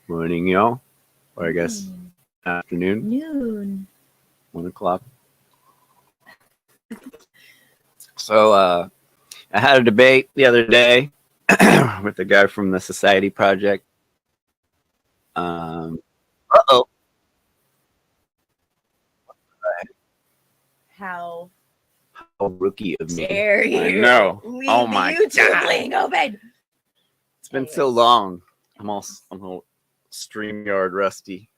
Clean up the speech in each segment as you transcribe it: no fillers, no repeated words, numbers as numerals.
Morning, y'all. Or I guess Morning. afternoon, Noon. 1 o'clock. So I had a debate the other day with the guy from the Society Project. Uh-oh. How How rookie of me. dare you? I know. Leave Oh the my YouTube God. link open. It's been so long. I'm all StreamYard rusty.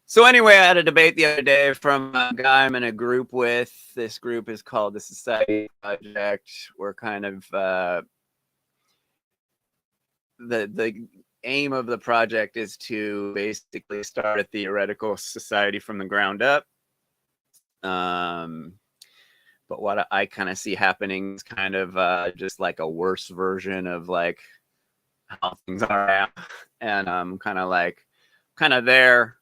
So anyway, I had a debate the other day from a guy I'm in a group with. This group is called the Society Project. We're kind of the aim of the project is to basically start a theoretical society from the ground up. But what I kind of see happening is kind of just like a worse version of like how things are now, and I'm kind of there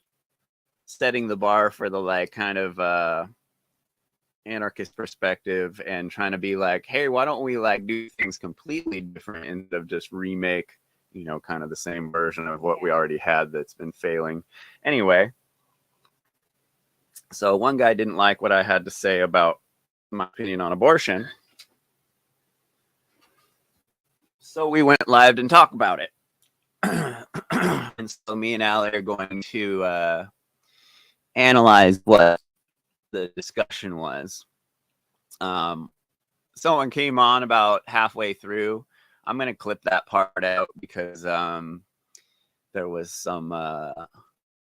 setting the bar for the like kind of anarchist perspective and trying to be like, hey, why don't we like do things completely different instead of just remake, kind of the same version of what we already had that's been failing. Anyway, so one guy didn't like what I had to say about my opinion on abortion. So we went live and talked about it. And so me and Allie are going to analyze what the discussion was. Someone came on about halfway through. I'm going to clip that part out because there was some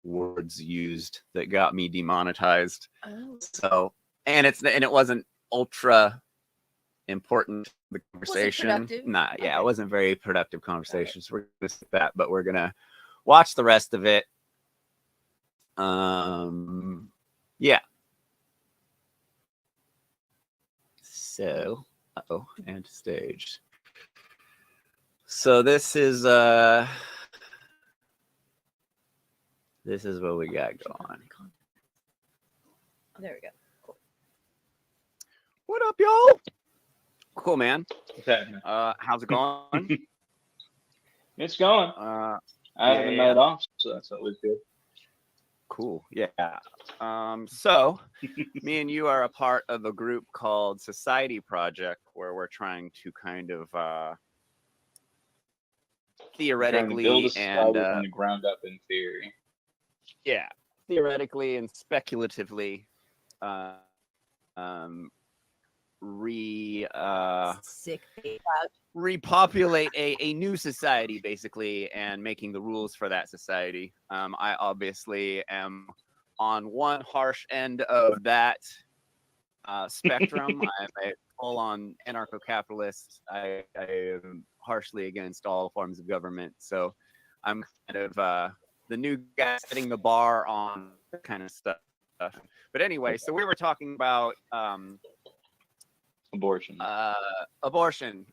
words used that got me demonetized. Oh. So, and it wasn't ultra important, the conversation. Nah, yeah, okay. It wasn't very productive conversation. So we're going to skip that, but we're going to watch the rest of it. Yeah. So, and stage. So this is what we got going. Oh, there we go. Cool. What up, y'all? Cool, man. Okay. How's it going? It's going. I haven't night off, so that's always good. Cool. Yeah. So me and you are a part of a group called Society Project, where we're trying to kind of theoretically build a society and from the ground up in theory. Yeah, theoretically and speculatively repopulate a new society, basically, and making the rules for that society. I obviously am on one harsh end of that spectrum. I'm a full-on anarcho-capitalist. I am harshly against all forms of government. So I'm kind of the new guy setting the bar on that kind of stuff. But anyway, so we were talking about abortion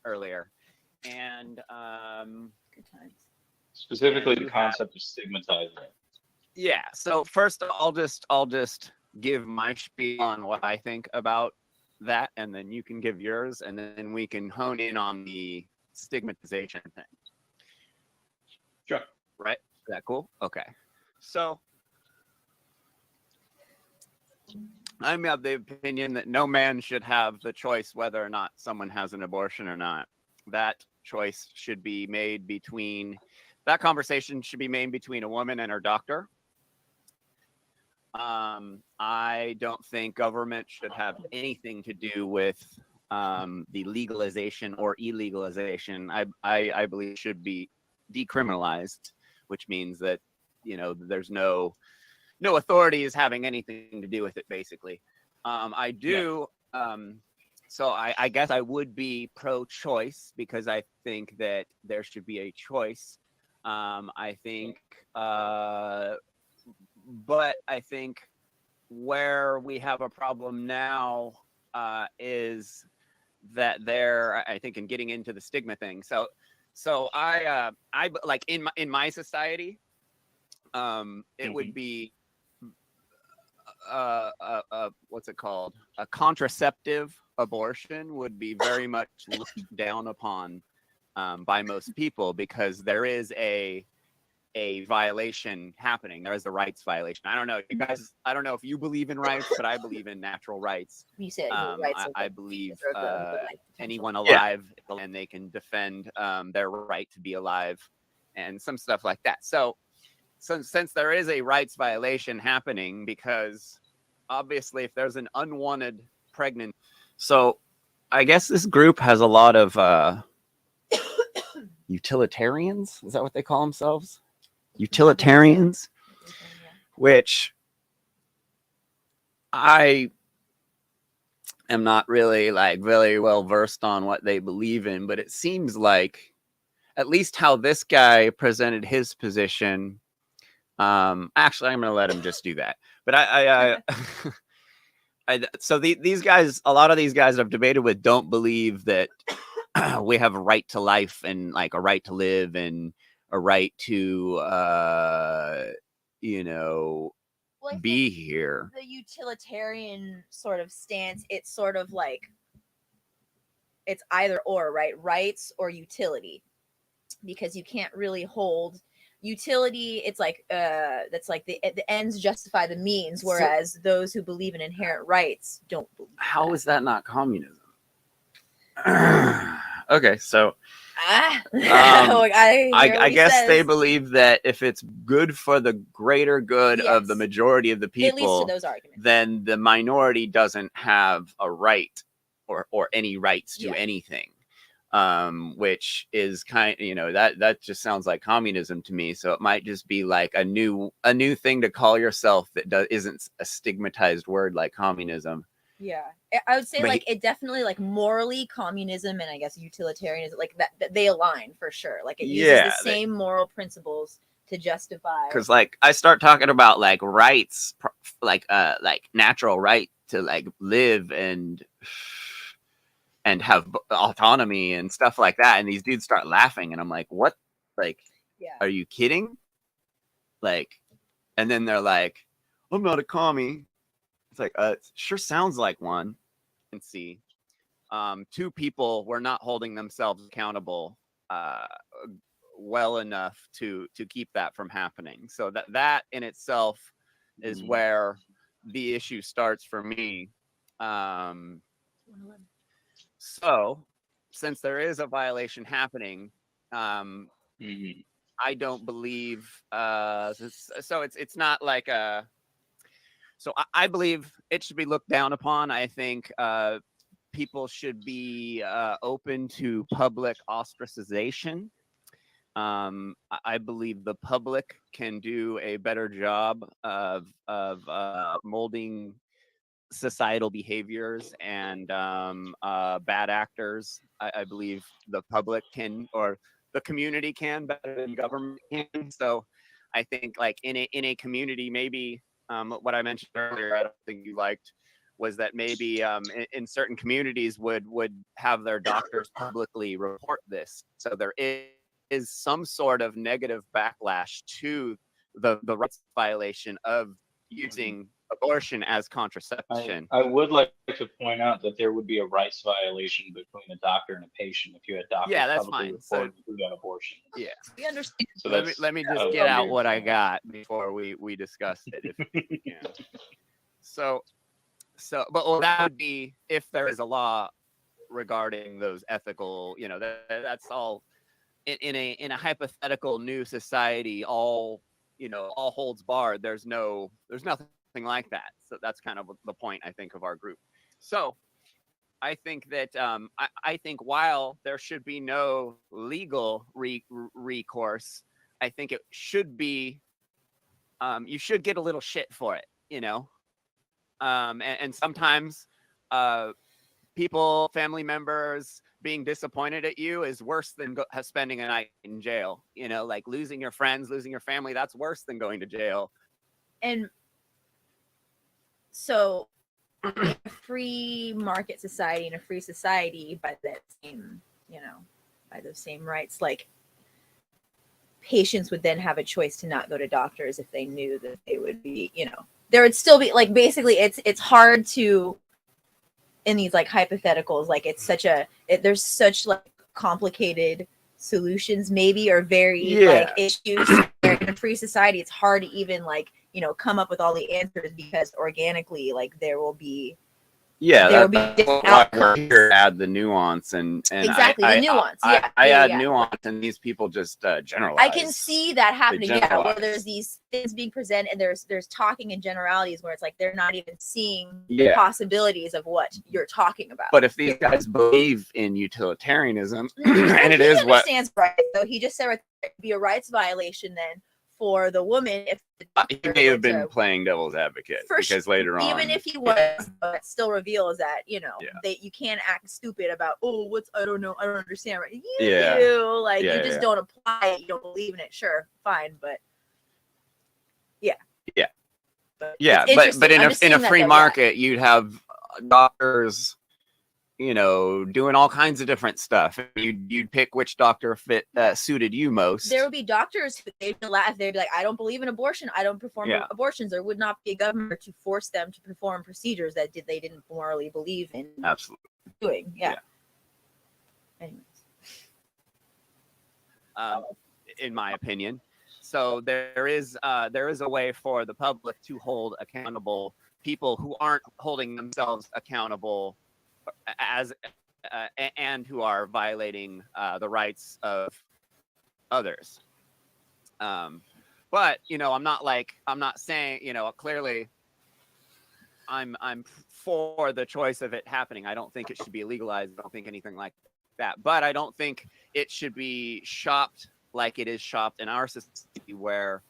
earlier, and good times. Specifically, the concept of stigmatizing it. Yeah. So first, I'll just give my spiel on what I think about that, and then you can give yours, and then we can hone in on the stigmatization thing. Sure. Right? Is that cool? Okay. So I'm of the opinion that no man should have the choice whether or not someone has an abortion or not. That choice should be made that conversation should be made between a woman and her doctor. I don't think government should have anything to do with the legalization or illegalization. I believe it should be decriminalized, which means that, there's no authorities having anything to do with it, basically. I do. Yeah. So I guess I would be pro-choice because I think that there should be a choice. I think, but I think where we have a problem now is that I think in getting into the stigma thing. So I like in my society, it would be what's it called? A contraceptive abortion would be very much looked down upon by most people because there is a a violation happening. There is a rights violation. I don't know, you guys. I don't know if you believe in rights, but I believe in natural rights. You said equal rights. I believe or the, like, anyone potential. alive and they can defend their right to be alive and some stuff like that. So since there is a rights violation happening, because obviously if there's an unwanted pregnancy, so I guess this group has a lot of utilitarians. Is that what they call themselves? Utilitarians, which I am not really like very well versed on what they believe in, but it seems like at least how this guy presented his position. Actually, I'm going to let him just do that. But so these guys, a lot of these guys I've debated with, don't believe that we have a right to life and like a right to live and a right to, Well, be here. The utilitarian sort of stance, it's sort of like it's either or, right? Rights or utility, because you can't really hold utility. It's like that's like the ends justify the means, whereas those who believe in inherent rights don't believe. How is that not communism? Okay, so I guess they believe that if it's good for the greater good of the majority of the people, then the minority doesn't have a right or any rights to anything, which is that just sounds like communism to me. So it might just be like a new thing to call yourself that isn't a stigmatized word like communism. Yeah, I would say it definitely like morally communism and I guess utilitarianism like that they align for sure. Like it uses the same moral principles to justify. Because like I start talking about like rights, like natural right to like live and have autonomy and stuff like that, and these dudes start laughing, and I'm like, what? Like, are you kidding? Like, and then they're like, I'm not a commie. It's like, it sure sounds like one. And see, two people were not holding themselves accountable well enough to keep that from happening. So that in itself is where the issue starts for me. So since there is a violation happening, I don't believe so it's not like a. So I believe it should be looked down upon. I think people should be open to public ostracization. I believe the public can do a better job of molding societal behaviors and bad actors. I believe the public can, or the community can, better than government can. So I think like in a community, maybe. What I mentioned earlier, I don't think you liked, was that maybe in certain communities would have their doctors publicly report this. So there is some sort of negative backlash to the rights violation of using abortion as contraception. I would like to point out that there would be a rights violation between a doctor and a patient if you had doctors publicly reporting who got abortion. Yeah, we understand. So let me just get out what I got before we discuss it. So, but that would be if there is a law regarding those ethical. That's all in a hypothetical new society. All holds barred. There's nothing like that. So that's kind of the point, I think, of our group. So I think that I think while there should be no legal recourse, I think it should be you should get a little shit for it, and sometimes people, family members being disappointed at you is worse than spending a night in jail. Like losing your friends, losing your family, that's worse than going to jail. And so in a free market society, in a free society, by that same, by those same rights, like patients would then have a choice to not go to doctors if they knew that they would be, there would still be like, basically it's hard to, in these like hypotheticals, like it's there's such like complicated solutions maybe, or very like issues very in a free society, it's hard to even like, you know, come up with all the answers because organically, like there will be different outcomes. Here add the nuance and exactly the nuance. I add nuance, and these people just generalize. I can see that happening. Yeah, where there's these things being presented, and there's talking in generalities where it's like they're not even seeing possibilities of what you're talking about. But if these guys believe in utilitarianism, and it is what stands right, so he just said it would be a rights violation then for the woman if he may have been playing devil's advocate because later on, even if he was, it still reveals that you know that you can't act stupid about I don't know, I don't understand, right? You do, like you just don't apply it, you don't believe in it. Sure, fine, but but in a free market, you'd have doctors, you know, doing all kinds of different stuff. You'd pick which doctor suited you most. There would be doctors who they'd be like, I don't believe in abortion. I don't perform abortions. There would not be a government to force them to perform procedures that they didn't morally believe in. Absolutely doing. Yeah. Anyways, in my opinion, so there is a way for the public to hold accountable people who aren't holding themselves accountable as and who are violating the rights of others. But you know, I'm not saying, you know, clearly I'm for the choice of it happening. I don't think it should be legalized. I don't think anything like that. But I don't think it should be shopped like it is shopped in our society, where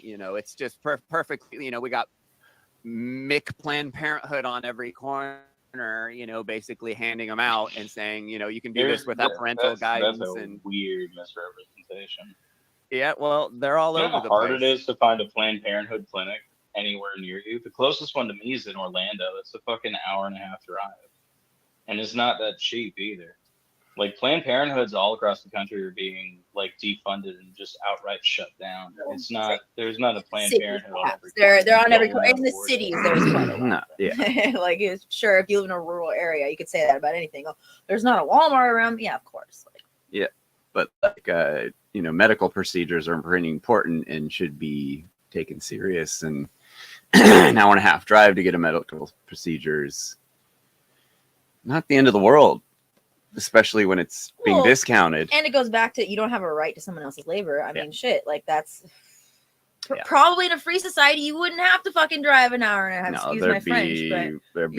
you know, it's just perfect. You know, we got Planned Parenthood on every corner, you know, basically handing them out and saying, you know, you can do this without parental guidance. That's and weird misrepresentation. Yeah, well, they're all over the place. How hard it is to find a Planned Parenthood clinic anywhere near you. The closest one to me is in Orlando. It's a fucking hour-and-a-half drive, and it's not that cheap either. Like, Planned Parenthoods all across the country are being like defunded and just outright shut down. It's not. There's not a Planned Parenthood on every. They're on every corner. In the cities, there's quite a lot. No, yeah. Like, sure, if you live in a rural area, you could say that about anything. Oh, there's not a Walmart around. Yeah, of course. Like, yeah, but like you know, medical procedures are pretty important and should be taken serious. And an hour and a half drive to get a medical procedures, not the end of the world. Especially when it's being discounted. And it goes back to, you don't have a right to someone else's labor. I mean, shit, like that's probably in a free society, you wouldn't have to fucking drive an hour and a half. Excuse my French, but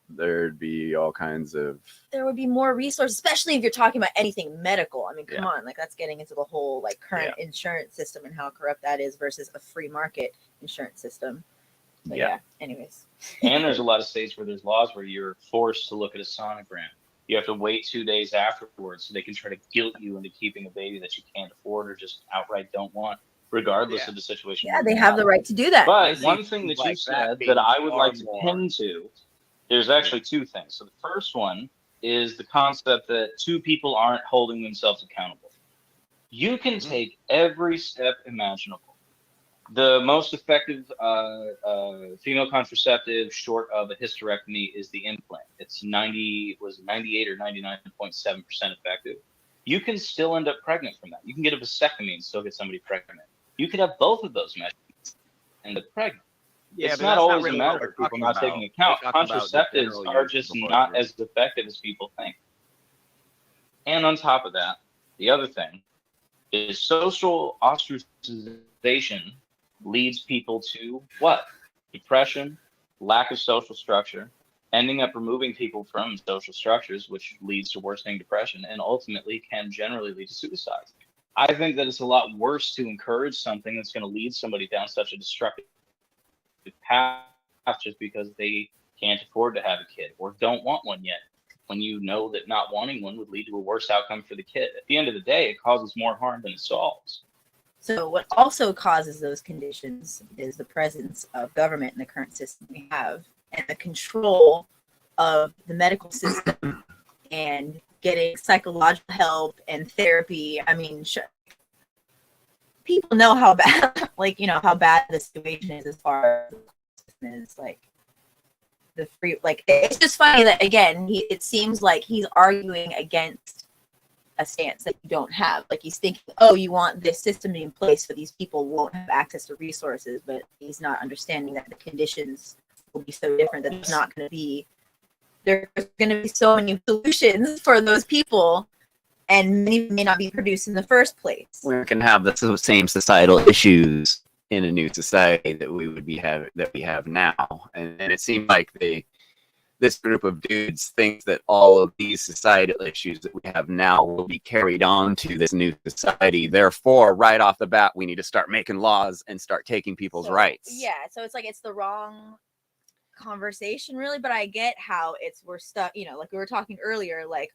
there'd be all kinds of. There would be more resources, especially if you're talking about anything medical. I mean, come on, like that's getting into the whole like current insurance system and how corrupt that is versus a free market insurance system. But anyways. And there's a lot of states where there's laws where you're forced to look at a sonogram. You have to wait 2 days afterwards so they can try to guilt you into keeping a baby that you can't afford or just outright don't want, regardless of the situation. Yeah, they have the right to do that. But one thing that you said that I would like to pin to, there's actually two things. So the first one is the concept that two people aren't holding themselves accountable. You can take every step imaginable. The most effective female contraceptive short of a hysterectomy is the implant. It's 98 or 99.7% effective. You can still end up pregnant from that. You can get a vasectomy and still get somebody pregnant. You could have both of those methods and get pregnant. Yeah, it's not always a matter of people not taking account. Contraceptives are just not as effective as people think. And on top of that, the other thing is social ostracization leads people to what? Depression, lack of social structure, ending up removing people from social structures, which leads to worsening depression and ultimately can generally lead to suicide. I think that it's a lot worse to encourage something that's going to lead somebody down such a destructive path just because they can't afford to have a kid or don't want one yet, when you know that not wanting one would lead to a worse outcome for the kid. At the end of the day, it causes more harm than it solves. So what also causes those conditions is the presence of government in the current system we have and the control of the medical system and getting psychological help and therapy. I mean, people know how bad, like, you know, how bad the situation is as far as like the free, like, it's just funny that again, it seems like he's arguing against a stance that you don't have. Like he's thinking, oh, you want this system to be in place so these people won't have access to resources, but he's not understanding that the conditions will be so different that there's going to be so many solutions for those people, and many may not be produced in the first place. We can have the same societal issues in a new society that we have now, and it seemed like this group of dudes thinks that all of these societal issues that we have now will be carried on to this new society. Therefore, right off the bat, we need to start making laws and start taking people's rights. Yeah, so it's like it's the wrong conversation, really. But I get how we're stuck. Like we were talking earlier. Like,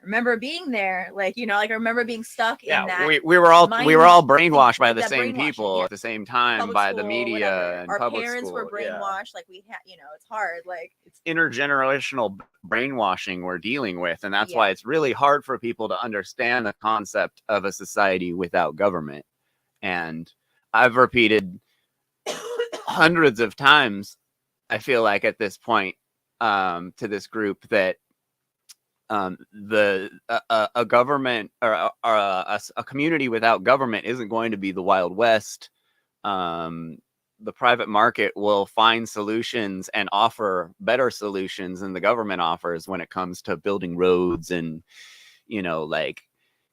I remember being there. Like I remember being stuck in that. we were all brainwashed by the same people at the same time, public by school, the media whatever. and our public parents school. were brainwashed. Like we had, it's hard. Like it's intergenerational brainwashing we're dealing with, and that's why it's really hard for people to understand the concept of a society without government. And I've repeated hundreds of times, I feel like at this point, to this group that a government or a community without government isn't going to be the Wild West. The private market will find solutions and offer better solutions than the government offers when it comes to building roads and, like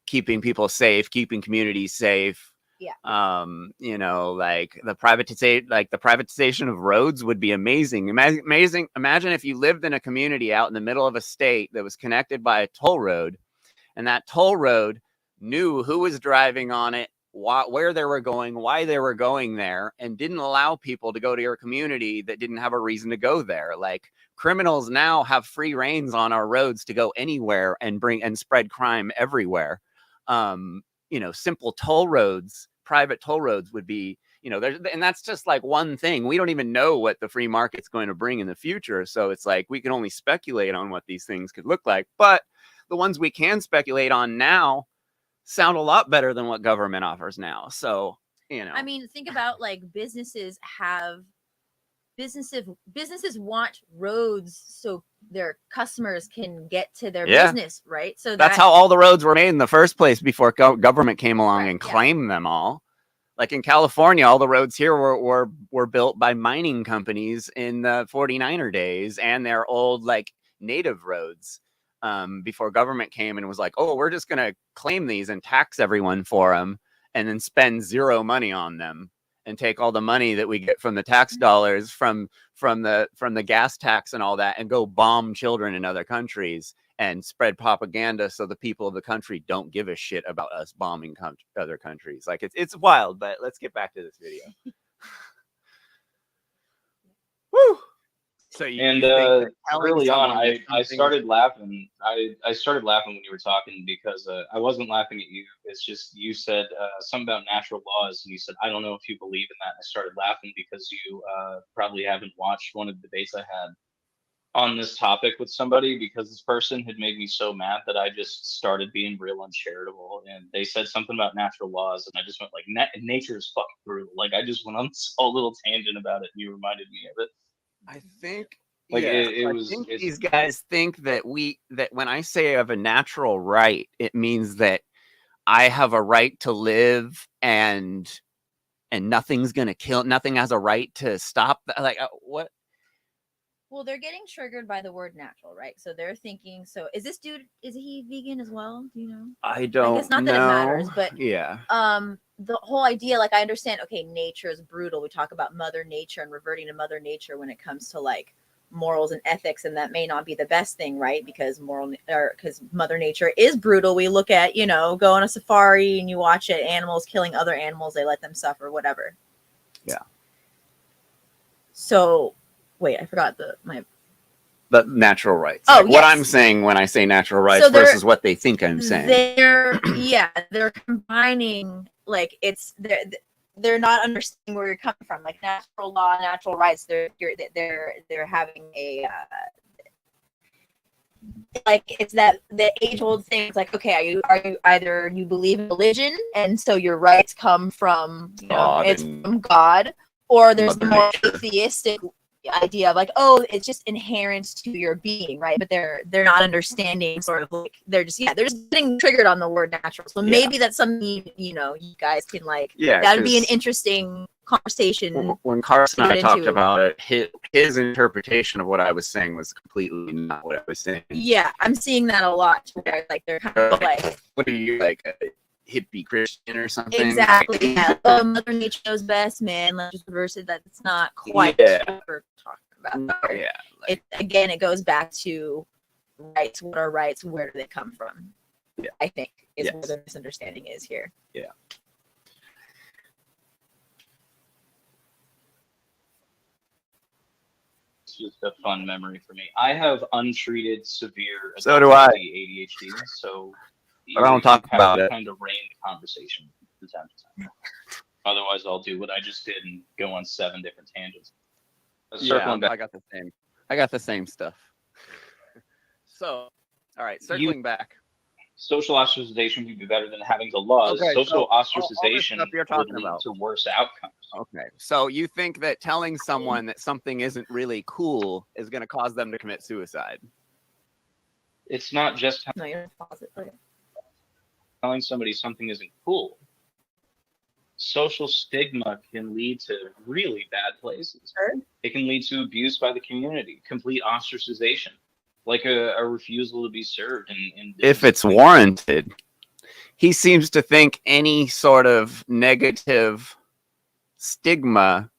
keeping people safe, keeping communities safe. Yeah. Like the privatization of roads would be amazing. Imagine if you lived in a community out in the middle of a state that was connected by a toll road, and that toll road knew who was driving on it, where they were going, why they were going there, and didn't allow people to go to your community that didn't have a reason to go there. Like criminals now have free reins on our roads to go anywhere and spread crime everywhere. Simple toll roads, private toll roads would be, and that's just like one thing. We don't even know what the free market's going to bring in the future. So it's like we can only speculate on what these things could look like. But the ones we can speculate on now sound a lot better than what government offers now. So, I mean, think about like businesses want roads so their customers can get to their business, right? So that's how all the roads were made in the first place before government came along and claimed them all. Like in California, all the roads here were built by mining companies in the 49er days, and they're old like native roads before government came and was like, oh, we're just going to claim these and tax everyone for them and then spend zero money on them. And take all the money that we get from the tax dollars from the gas tax and all that, and go bomb children in other countries and spread propaganda so the people of the country don't give a shit about us bombing other countries. Like it's wild. But let's get back to this video. Woo! So early on, I started laughing. I started laughing when you were talking because I wasn't laughing at you. It's just you said something about natural laws, and you said, I don't know if you believe in that. And I started laughing because you probably haven't watched one of the debates I had on this topic with somebody, because this person had made me so mad that I just started being real uncharitable. And they said something about natural laws, and I just went like, nature is fucking brutal. Like I just went on this whole little tangent about it, and you reminded me of it. I think these guys think that when I say I have a natural right, it means that I have a right to live and nothing's gonna nothing has a right to stop that. Like what? Well, they're getting triggered by the word natural, right? So they're thinking, so is this dude, is he vegan as well? Do you know? I don't know. It's not that it matters, but the whole idea, like I understand, okay, nature is brutal. We talk about Mother Nature and reverting to Mother Nature when it comes to like morals and ethics, and that may not be the best thing, right? Because Mother Nature is brutal. We look at, go on a safari and you watch it, animals killing other animals, they let them suffer, whatever. Yeah. So wait, I forgot the natural rights. Oh, like what I'm saying when I say natural rights versus what they think I'm saying. They're combining, like they're not understanding where you're coming from. Like natural law, natural rights. They're having a like it's that the age old thing. It's like, okay, are you either you believe in religion and so your rights come from from God, or there's the more atheistic. idea of like, oh, it's just inherent to your being, right? But they're not understanding sort of like they're just getting triggered on the word natural. So maybe that's something you guys can like. Yeah, that would be an interesting conversation. When Carson and I talked about it, his interpretation of what I was saying was completely not what I was saying. Yeah, I'm seeing that a lot. Where like they're kind of like, what are you, like a hippie Christian or something? Exactly. Yeah. Oh, Mother Nature knows best, man. Let's just reverse it. That's not quite what we're talking about. No, yeah. Like, it goes back to rights. What are rights? Where do they come from? Yeah. I think is where the misunderstanding is here. Yeah. It's just a fun memory for me. I have untreated severe ADHD, so I don't talk about it. Kind of rein the conversation from time to time. Otherwise, I'll do what I just did and go on 7 different tangents. I got the same. I got the same stuff. So, all right, circling back. Social ostracization would be better than having the laws. Okay, social ostracization you're talking would lead about to worse outcomes. Okay, so you think that telling someone that something isn't really cool is going to cause them to commit suicide? It's not just No, you're positive. Telling somebody something isn't cool. Social stigma can lead to really bad places. Sure. It can lead to abuse by the community, complete ostracization, like a refusal to be served. If it's warranted. He seems to think any sort of negative stigma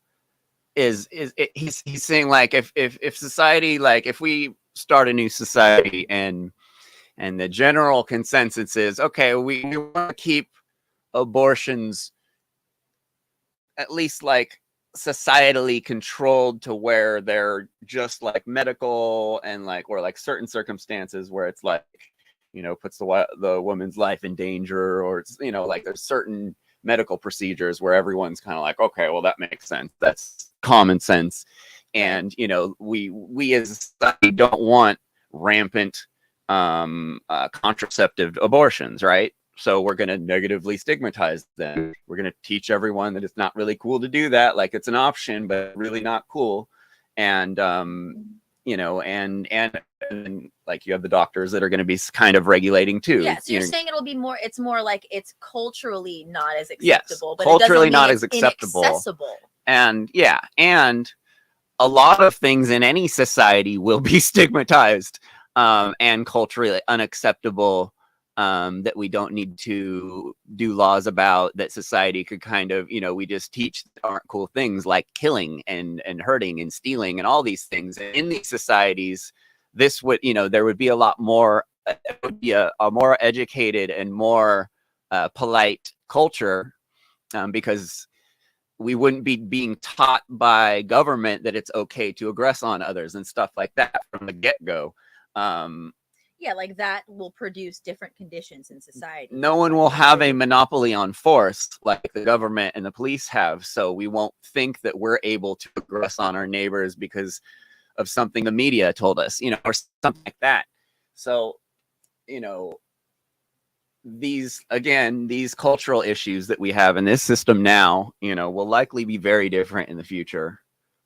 he's saying like if society, like if we start a new society and the general consensus is, okay, we want to keep abortions at least like societally controlled to where they're just like medical and like, or like certain circumstances where it's like, puts the woman's life in danger, or it's, like there's certain medical procedures where everyone's kind of like, okay, well, that makes sense. That's common sense. And, we as a society don't want rampant contraceptive abortions, right? So we're going to negatively stigmatize them. We're going to teach everyone that it's not really cool to do that. Like it's an option, but really not cool. And, and like you have the doctors that are going to be kind of regulating too. Yeah, so you're saying it's more like it's culturally not as acceptable. Yes, but culturally it doesn't mean not it's as acceptable. Inaccessible. And a lot of things in any society will be stigmatized and culturally unacceptable, that we don't need to do laws about, that society could kind of, we just teach aren't cool things like killing and hurting and stealing and all these things. And in these societies, this would, there would be a lot more, it would be a more educated and more polite culture, because we wouldn't be being taught by government that it's okay to aggress on others and stuff like that from the get-go. Yeah, like that will produce different conditions in society. No one will have a monopoly on force like the government and the police have. So we won't think that we're able to aggress on our neighbors because of something the media told us, or something like that. So, these cultural issues that we have in this system now, will likely be very different in the future.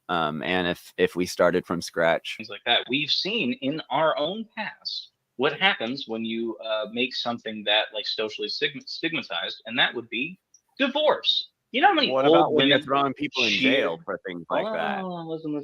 And if we started from scratch. Things like that. We've seen in our own past what happens when you make something that like socially stigmatized, and that would be divorce. You know how many old women you're throwing people in jail for things like that? Listen.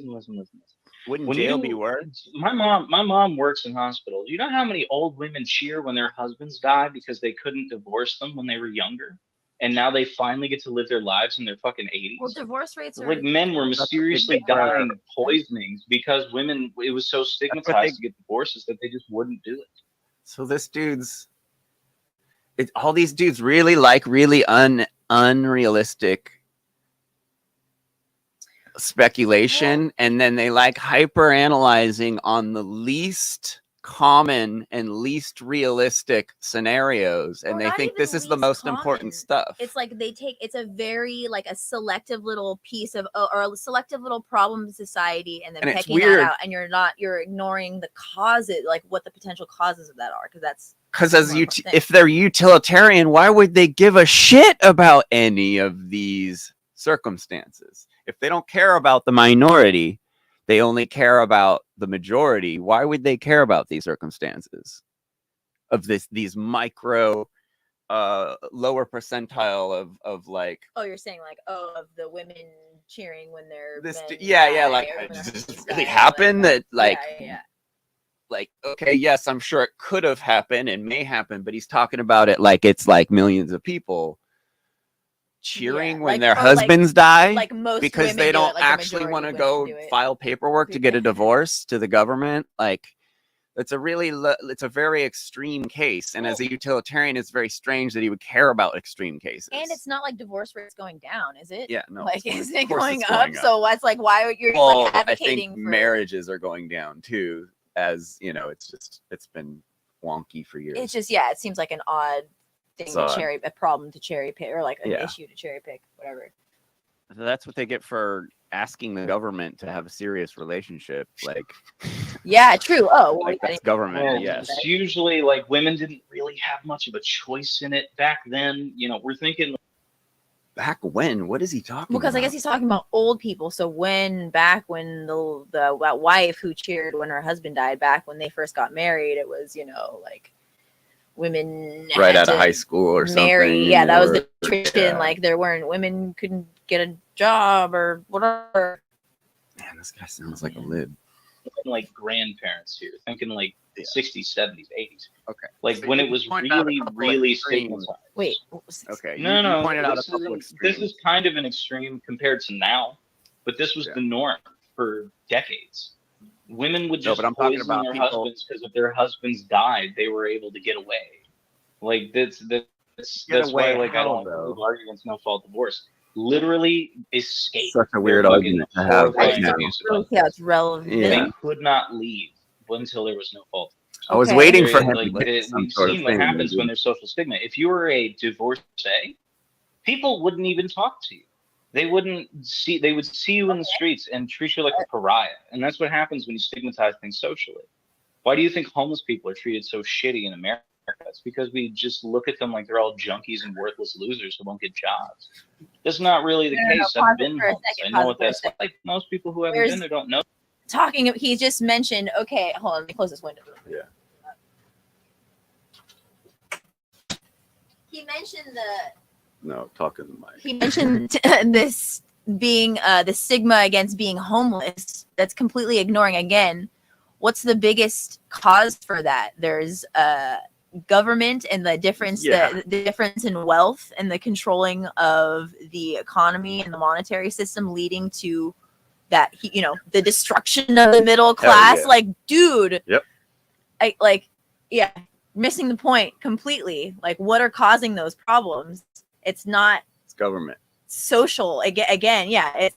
Wouldn't jail be worse? My mom works in hospitals. You know how many old women cheer when their husbands die because they couldn't divorce them when they were younger? And now they finally get to live their lives in their fucking 80s. Well, divorce rates are like men were mysteriously dying of poisonings because women, it was so stigmatized to get divorces that they just wouldn't do it. So all these dudes really like really unrealistic speculation, and then they like hyper analyzing on the least common and least realistic scenarios, and they think this is the most important stuff. It's like it's a very like a selective little piece of, or a selective little problem in society, and then picking that out, and you're ignoring the causes, like what the potential causes of that are, because if they're utilitarian, why would they give a shit about any of these circumstances? If they don't care about the minority, they only care about the majority, why would they care about these circumstances of these micro lower percentile of like, oh, you're saying like, oh, of the women cheering when they're this men yeah die, like or when does their this husbands really die, happen? That like yeah. like, okay, yes, I'm sure it could have happened and may happen, but he's talking about it like it's like millions of people cheering when like, their or husbands die, like most because women they do don't it, like actually want to to go file paperwork to get a divorce to the government. Like, it's a really it's a very extreme case, and as a utilitarian, it's very strange that he would care about extreme cases. And it's not like divorce rate's going down, is it? Yeah, no. Like, is it of course going it's up? So it's like, why are you like I advocating think for marriages are going down too, as you know, it's been wonky for years. It's just, it seems like an odd thing to a problem to cherry pick, or like an issue to cherry pick, whatever. So that's what they get for asking the government to have a serious relationship. Like, yeah, true. Oh, well, like that's government. Yes. It's usually like women didn't really have much of a choice in it back then. You know, we're thinking back when. What is he talking about? Because I guess he's talking about old people. So back when the wife who cheered when her husband died, back when they first got married, it was, you know, like women right out of high school or something. Yeah, that was the tradition. Like women couldn't get a job or whatever. Man, this guy sounds like a lib. Like grandparents here, thinking like 60s, 70s, 80s. Okay. Like so when it was really stigmatized. Wait. Okay. No. This is kind of an extreme compared to now, but this was the norm for decades. Women would just poison their husbands because if their husbands died, they were able to get away. Like that's why like I don't argue against no fault divorce. Literally escape. Such a weird argument to have right now. Yeah, it's relevant. They could not leave until there was no fault. I was waiting for him. Like, we've seen what happens when there's social stigma. If you were a divorcee, people wouldn't even talk to you. They would see you in the streets and treat you like a pariah. And that's what happens when you stigmatize things socially. Why do you think homeless people are treated so shitty in America? It's because we just look at them like they're all junkies and worthless losers who won't get jobs. That's not really the case. I've been homeless. I know what that's like. Most people who haven't been there don't know. He just mentioned, okay, hold on, let me close this window. Yeah. He mentioned talking to Mike. He mentioned this being the stigma against being homeless. That's completely ignoring, again, what's the biggest cause for that? There's government and the difference the difference in wealth and the controlling of the economy and the monetary system, leading to that, the destruction of the middle class. Like, dude, missing the point completely. Like, what are causing those problems? It's government. Social again.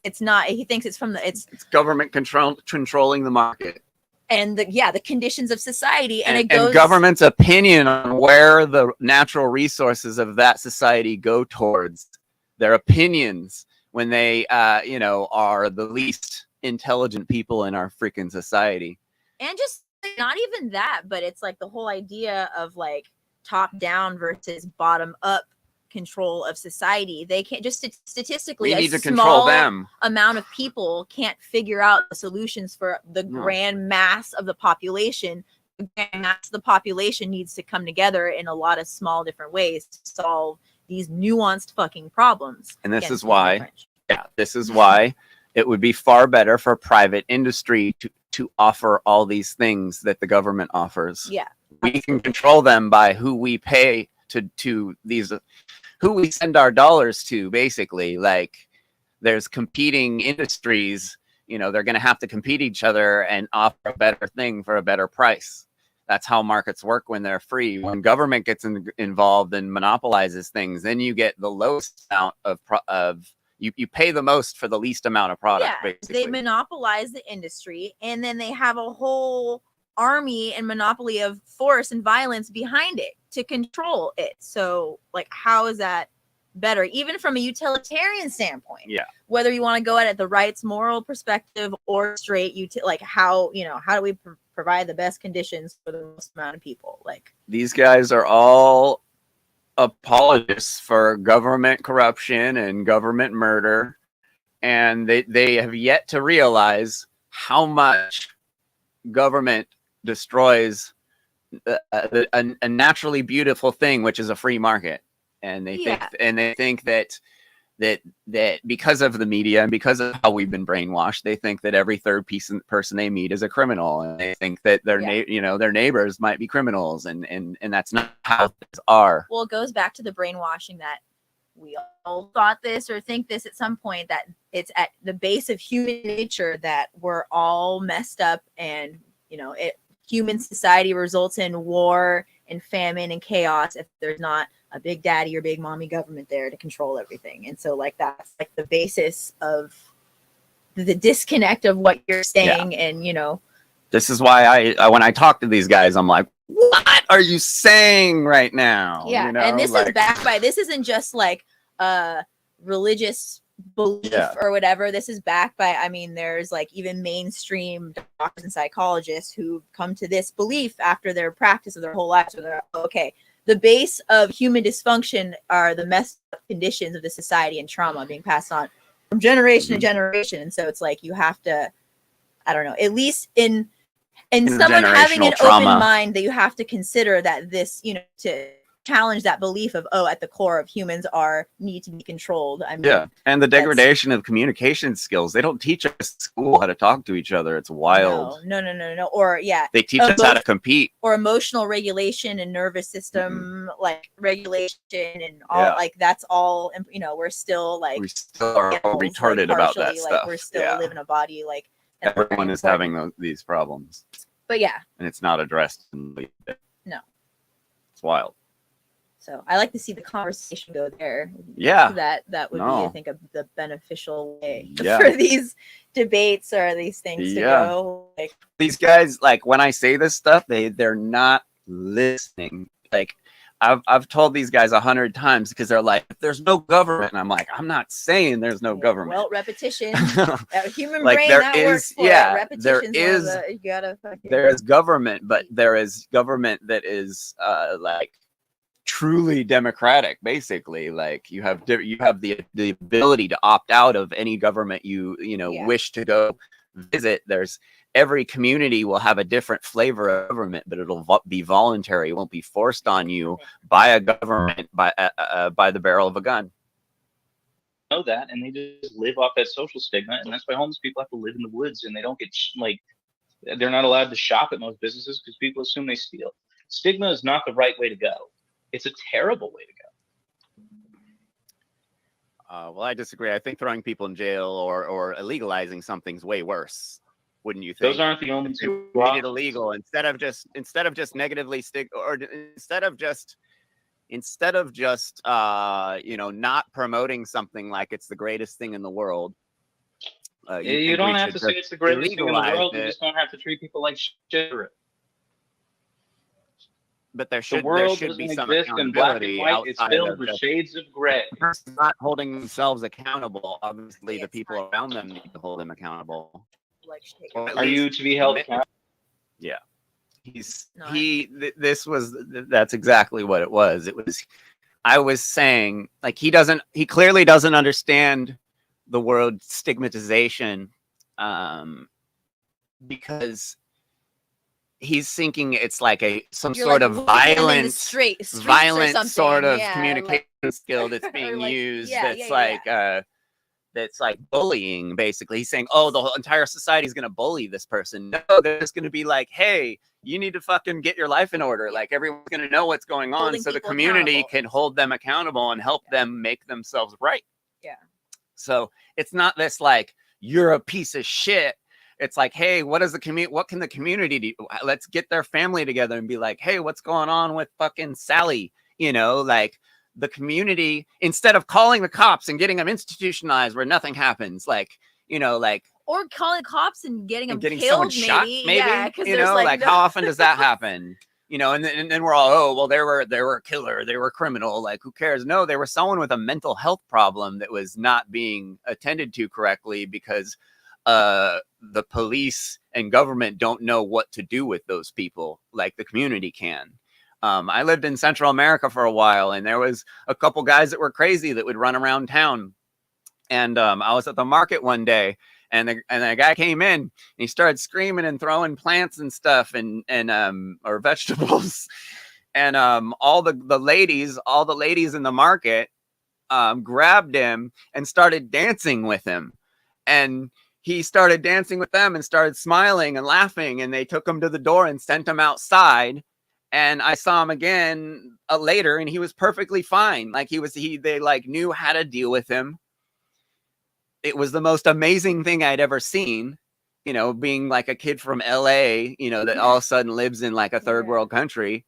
It's not. He thinks it's from it's government controlling the market. And the conditions of society, and government's opinion on where the natural resources of that society go towards, their opinions when they are the least intelligent people in our freaking society. And just not even that, but it's like the whole idea of like top down versus bottom up control of society. They can't just statistically, we need to control them. Amount of people can't figure out the solutions for the grand mass of the population. The grand mass of the population needs to come together in a lot of small different ways to solve these nuanced fucking problems. And this is why it would be far better for private industry to offer all these things that the government offers. Yeah. We can control them by who we pay to these, who we send our dollars to, basically. Like, there's competing industries, they're going to have to compete each other and offer a better thing for a better price. That's how markets work when they're free. When government gets involved and monopolizes things, then you get the lowest amount of you pay the most for the least amount of product. Yeah, basically. They monopolize the industry, and then they have a whole army and monopoly of force and violence behind it to control it. So, like, how is that better, even from a utilitarian standpoint? Yeah. Whether you want to go at it the rights, moral perspective, or straight, like how do we provide the best conditions for the most amount of people? Like, these guys are all apologists for government corruption and government murder, and they have yet to realize how much government destroys a naturally beautiful thing, which is a free market. And they think that because of the media and because of how we've been brainwashed, they think that every third person they meet is a criminal, and they think that their their neighbors might be criminals, and that's not how things are. Well, it goes back to the brainwashing that we all thought this or think this at some point, that it's at the base of human nature that we're all messed up, and human society results in war and famine and chaos if there's not a big daddy or big mommy government there to control everything. And so that's like the basis of the disconnect of what you're saying. And this is why I when I talk to these guys, I'm like, what are you saying right now? And this is backed by, this isn't just like religious belief or whatever. This is backed by, I mean, there's like even mainstream doctors and psychologists who come to this belief after their practice of their whole lives, where they're okay, the base of human dysfunction are the messed up conditions of the society and trauma being passed on from generation to generation. And so it's like you have to, I don't know, at least in someone having an open mind, that you have to consider that this, to challenge that belief of, at the core of humans need to be controlled. I mean, and the degradation of communication skills. They don't teach us at school how to talk to each other. It's wild. No. Or they teach us how to compete, or emotional regulation and nervous system like regulation and all like that's all. We're still like we still are all retarded about that stuff. We're still live in a body like everyone is having these problems. But and it's not addressed. No, it's wild. So I like to see the conversation go there. Yeah. That would be, I think, the beneficial way for these debates or these things to go. Like, these guys, like when I say this stuff, they're not listening. Like I've told these guys 100 times, because they're like, there's no government. And I'm like, I'm not saying there's no government. Well, repetition. Human like brain, there that is, works for it. There is government, but there is government that is like truly democratic. Basically, like you have the ability to opt out of any government you wish to go visit. There's every community will have a different flavor of government, but it'll be voluntary. It won't be forced on you by a government by the barrel of a gun. Know that, and they just live off that social stigma, and that's why homeless people have to live in the woods, and they don't get they're not allowed to shop at most businesses because people assume they steal. Stigma is not the right way to go. It's a terrible way to go. Well, I disagree. I think throwing people in jail or illegalizing something's way worse. Wouldn't you think? Those aren't the only two. Made it illegal instead of just negatively instead of just not promoting something like it's the greatest thing in the world. You don't have to say it's the greatest thing in the world. You just don't have to treat people like shit. But there should be some accountability. It's filled with shades of gray. The person's not holding themselves accountable. Obviously, the people around them need to hold them accountable. Are you to be held accountable? Yeah. That's exactly what it was. I was saying, like, he clearly doesn't understand the word stigmatization, because he's thinking it's like some sort of violent sort of communication skill that's being used. That's like bullying, basically. He's saying, the whole entire society is going to bully this person. No, they're just going to be like, hey, you need to fucking get your life in order. Like, everyone's going to know what's going on, so the community can hold them accountable and help them make themselves right. Yeah. So it's not this like, you're a piece of shit. It's like, hey, what can the community do? Let's get their family together and be like, hey, what's going on with fucking Sally? Like, the community, instead of calling the cops and getting them institutionalized where nothing happens, or calling cops and getting them killed, shot, maybe. Yeah, how often does that happen? And then we're all, they were a killer, they were a criminal, like, who cares? No, they were someone with a mental health problem that was not being attended to correctly because the police and government don't know what to do with those people like the community can. I lived in Central America for a while, and there was a couple guys that were crazy that would run around town. And I was at the market one day, And the guy came in and he started screaming and throwing plants and stuff and or vegetables. And all the ladies in the market grabbed him and started dancing with him. And he started dancing with them and started smiling and laughing. And they took him to the door and sent him outside. And I saw him again later, and he was perfectly fine. Like they like knew how to deal with him. It was the most amazing thing I'd ever seen, you know, being like a kid from LA, you know, that all of a sudden lives in like a third world country.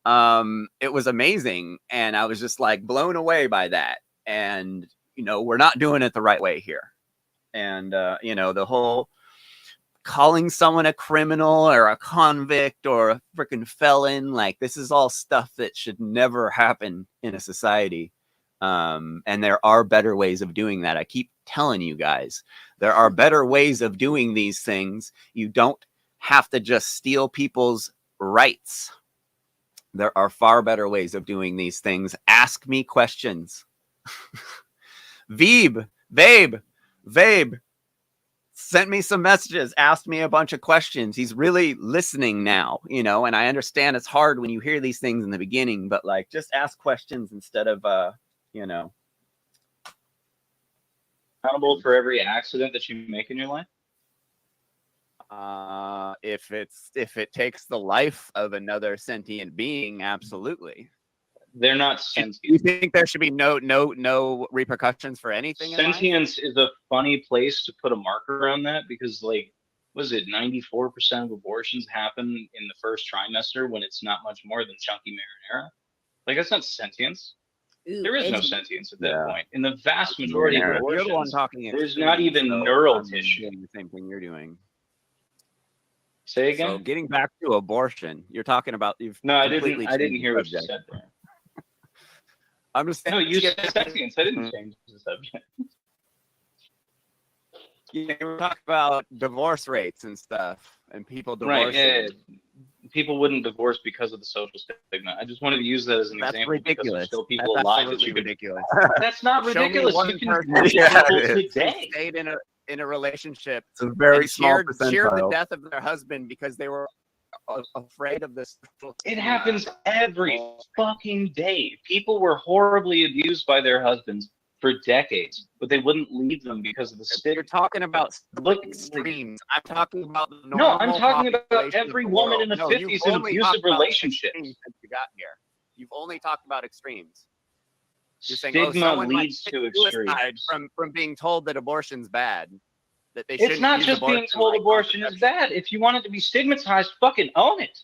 It was amazing. And I was just like blown away by that. And, you know, we're not doing it the right way here. And, you know, the whole calling someone a criminal or a convict or a freaking felon, like this is all stuff that should never happen in a society. And there are better ways of doing that. I keep telling you guys, there are better ways of doing these things. You don't have to just steal people's rights. There are far better ways of doing these things. Ask me questions. Vabe sent me some messages, asked me a bunch of questions. He's really listening now, you know, and I understand it's hard when you hear these things in the beginning, but like just ask questions instead of, you know. Accountable for every accident that you make in your life? If it takes the life of another sentient being, absolutely. They're not sentient. You think there should be no repercussions for anything? Sentience is a funny place to put a marker around that because, like, was it 94% of abortions happen in the first trimester when it's not much more than chunky marinara? Like, that's not sentience. Ooh, there is no sentience at that point. In the vast majority of abortions, you're the one talking there's not even neural tissue. Doing the same thing you're doing. Say again. So getting back to abortion, you're talking about I didn't hear what you said there. I'm just no, you said sentience. I didn't change the subject. You were talking about divorce rates and stuff, and people divorcing. Right. Yeah. People wouldn't divorce because of the social stigma. I just wanted to use that as an example. Ridiculous. Because still people alive that you could. Ridiculous. That's not ridiculous. You can today stayed in a relationship. It's a very small percentile. Cheered the death of their husband because they were afraid of this. It happens every fucking day. People were horribly abused by their husbands for decades, but they wouldn't leave them because of the stigma. You're talking about extremes. I'm talking about the normal. No, I'm talking about every woman in the 50s in abusive relationships. Since you got here, you've only talked about extremes. You're stigma saying, leads to extremes. From being told that abortion's bad. That they it's not just being told abortion is bad. If you want it to be stigmatized, fucking own it.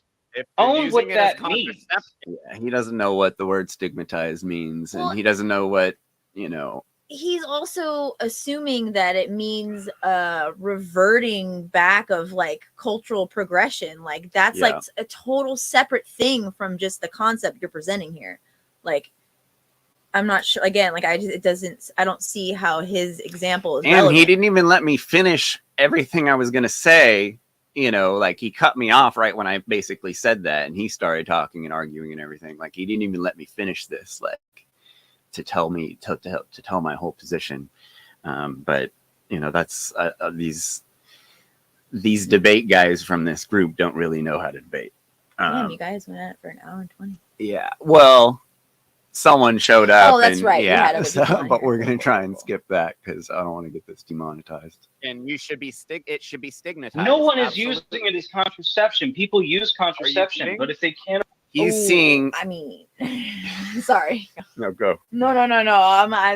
Own what that means. Yeah, he doesn't know what the word stigmatized means, and he doesn't know what, you know. He's also assuming that it means reverting back of like cultural progression. Like that's like a total separate thing from just the concept you're presenting here. Like, I'm not sure. Again, like I don't see how his example is. And relevant. He didn't even let me finish everything I was gonna say. You know, like he cut me off right when I basically said that, and he started talking and arguing and everything. Like he didn't even let me finish this, like to tell me to tell my whole position. But you know, that's these debate guys from this group don't really know how to debate. Damn, you guys went at it for an hour and 20. Yeah, well. Someone showed up. Oh, that's right. Yeah, but we're gonna try and skip that because I don't want to get this demonetized. And you should be it should be stigmatized. No one is using it as contraception. People use contraception, but if they can't, he's seeing. I mean, sorry. No, go. No.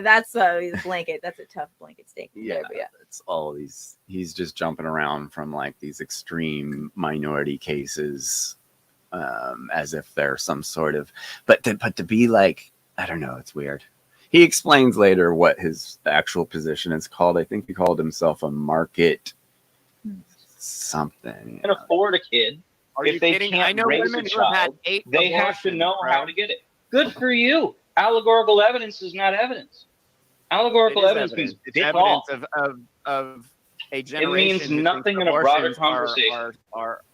That's a blanket. That's a tough blanket statement. Yeah, it's all these. He's just jumping around from like these extreme minority cases. As if they're some sort of, but to be like, I don't know, it's weird. He explains later what his actual position is called. I think he called himself a market something. Can afford a kid. If they kidding? Can't raise a child, they have to know how to get it. Good for you. Allegorical evidence is not evidence. Allegorical evidence means evidence of a generation. It means nothing in a broader conversation.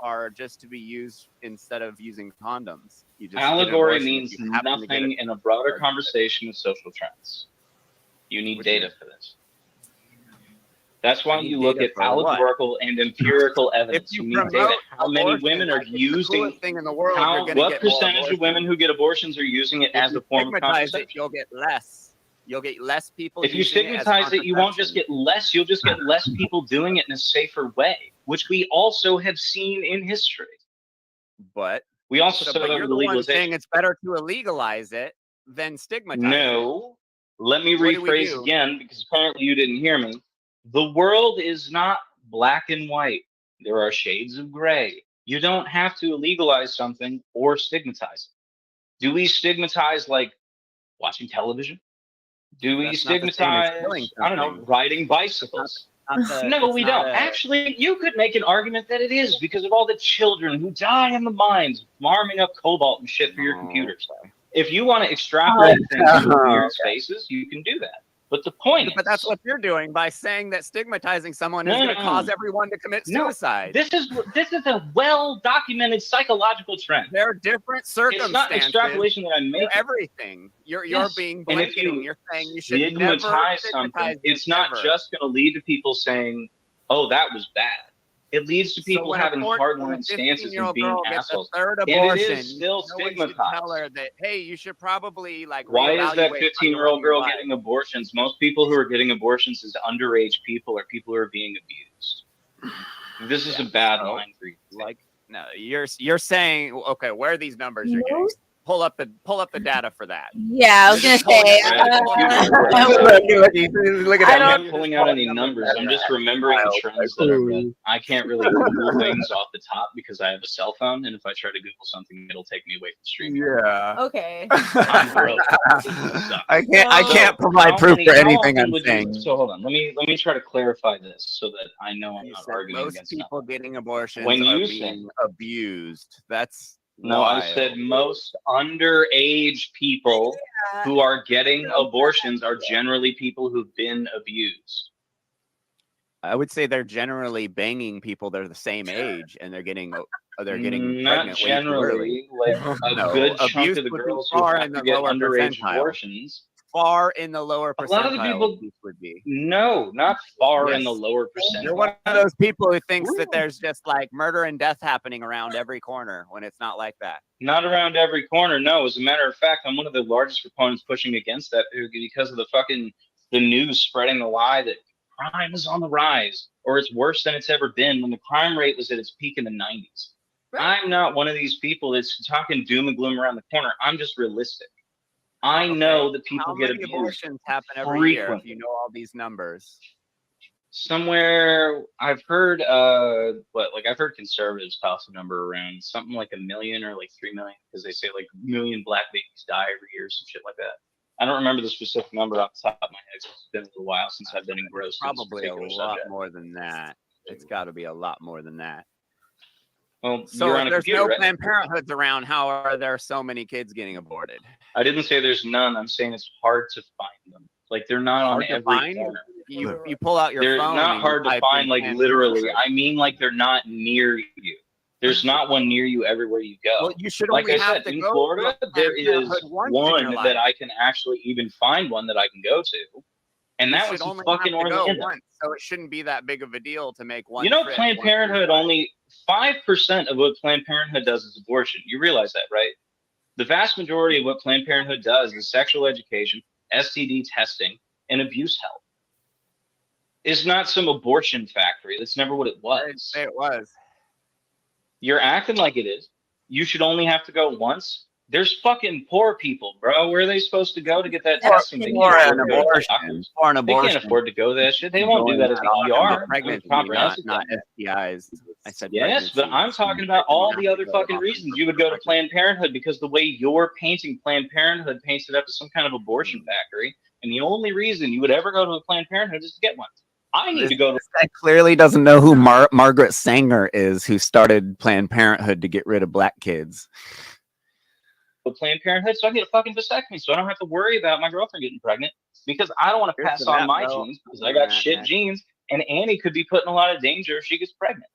Are just to be used instead of using condoms. Allegory means nothing in a broader conversation of social trends. You need data for this. That's why you look at allegorical and empirical evidence. You need data. How many women are using thing in the world? What percentage of women who get abortions are using it as a form of contraception? You'll get less. You'll get less people. If you stigmatize it, you won't just get less. You'll just get less people doing it in a safer way, which we also have seen in history. But we also saw you're the one saying it's better to illegalize it than stigmatize it. No. Let me rephrase again, because apparently you didn't hear me. The world is not black and white. There are shades of gray. You don't have to illegalize something or stigmatize it. Do we stigmatize like watching television? Do we stigmatize, I don't know, riding bicycles? No, we don't. Actually, you could make an argument that it is because of all the children who die in the mines farming up cobalt and shit for your computers. If you want to extrapolate things to weird spaces, you can do that. But the point is... But that's what you're doing by saying that stigmatizing someone is going to cause everyone to commit suicide. This is a well-documented psychological trend. There are different circumstances. It's not extrapolation that I'm making. Everything. You're being blanketing. You're saying you should stigmatize something. It's not just going to lead to people saying, oh, that was bad. It leads to people having hardline stances and being assholes. And it is still stigmatized. Tell her that, hey, you should probably like. Why is that 15-year-old girl getting abortions? Most people who are getting abortions is underage people or people who are being abused. This is a bad line for you. Like, no, you're saying, okay, where are these numbers you're getting? Pull up the data for that. Yeah, I was gonna say. Look at that. I'm not pulling out any numbers. I'm just remembering the trends that are good. I can't really Google things off the top because I have a cell phone, and if I try to Google something, it'll take me away from the stream. Yeah. Okay. I'm broke. I can't provide proof for anything I'm saying. So hold on. Let me try to clarify this so that I know I'm not arguing against most people getting abortions when are you being abused. That's no, I said most underage people who are getting abortions are generally people who've been abused. I would say they're generally banging people they're the same age, and they're getting not pregnant generally. Like a good chunk of the girls who have to get underage abortions. Far in the lower percentile. A lot of the people would be. No, not far in the lower percentile. You're one of those people who thinks that there's just like murder and death happening around every corner when it's not like that. Not around every corner, no. As a matter of fact, I'm one of the largest proponents pushing against that because of the news spreading the lie that crime is on the rise or it's worse than it's ever been when the crime rate was at its peak in the 90s. Right. I'm not one of these people that's talking doom and gloom around the corner. I'm just realistic. I know that people get abused. Abortions happen every year if you know all these numbers? Somewhere I've heard I've heard conservatives toss a number around something like 1 million or like 3 million because they say like 1 million black babies die every year, some shit like that. I don't remember the specific number off the top of my head. It's been a little while since I've been engrossed. Probably a lot more than that. It's got to be a lot more than that. Well, so if there's no Planned Parenthoods around, how are there so many kids getting aborted? I didn't say there's none. I'm saying it's hard to find them. Like they're not on every corner. You pull out your phone. They're not hard to find, like literally. I mean, like they're not near you. There's not one near you everywhere you go. Well, you should only have to in go Florida, there is one that I can actually even find one that I can go to. And that was fucking Orlando. So it shouldn't be that big of a deal to make one. You know, Planned Parenthood only 5% of what Planned Parenthood does is abortion. You realize that, right? The vast majority of what Planned Parenthood does is sexual education, STD testing, and abuse help. It's not some abortion factory. That's never what it was. I didn't say it was. You're acting like it is. You should only have to go once. There's fucking poor people, bro. Where are they supposed to go to get that testing? They can't afford to go to that shit. They won't do that at the ER. Not STIs. I said yes, but I'm talking about all the other fucking reasons you would go to Planned Parenthood because the way you're painting Planned Parenthood paints it up as some kind of abortion factory. And the only reason you would ever go to a Planned Parenthood is to get one. I need to go to. This guy clearly doesn't know who Margaret Sanger is, who started Planned Parenthood to get rid of black kids. Planned Parenthood, so I get a fucking vasectomy, so I don't have to worry about my girlfriend getting pregnant because I don't want to pass on my genes because I got shit genes, and Annie could be put in a lot of danger if she gets pregnant.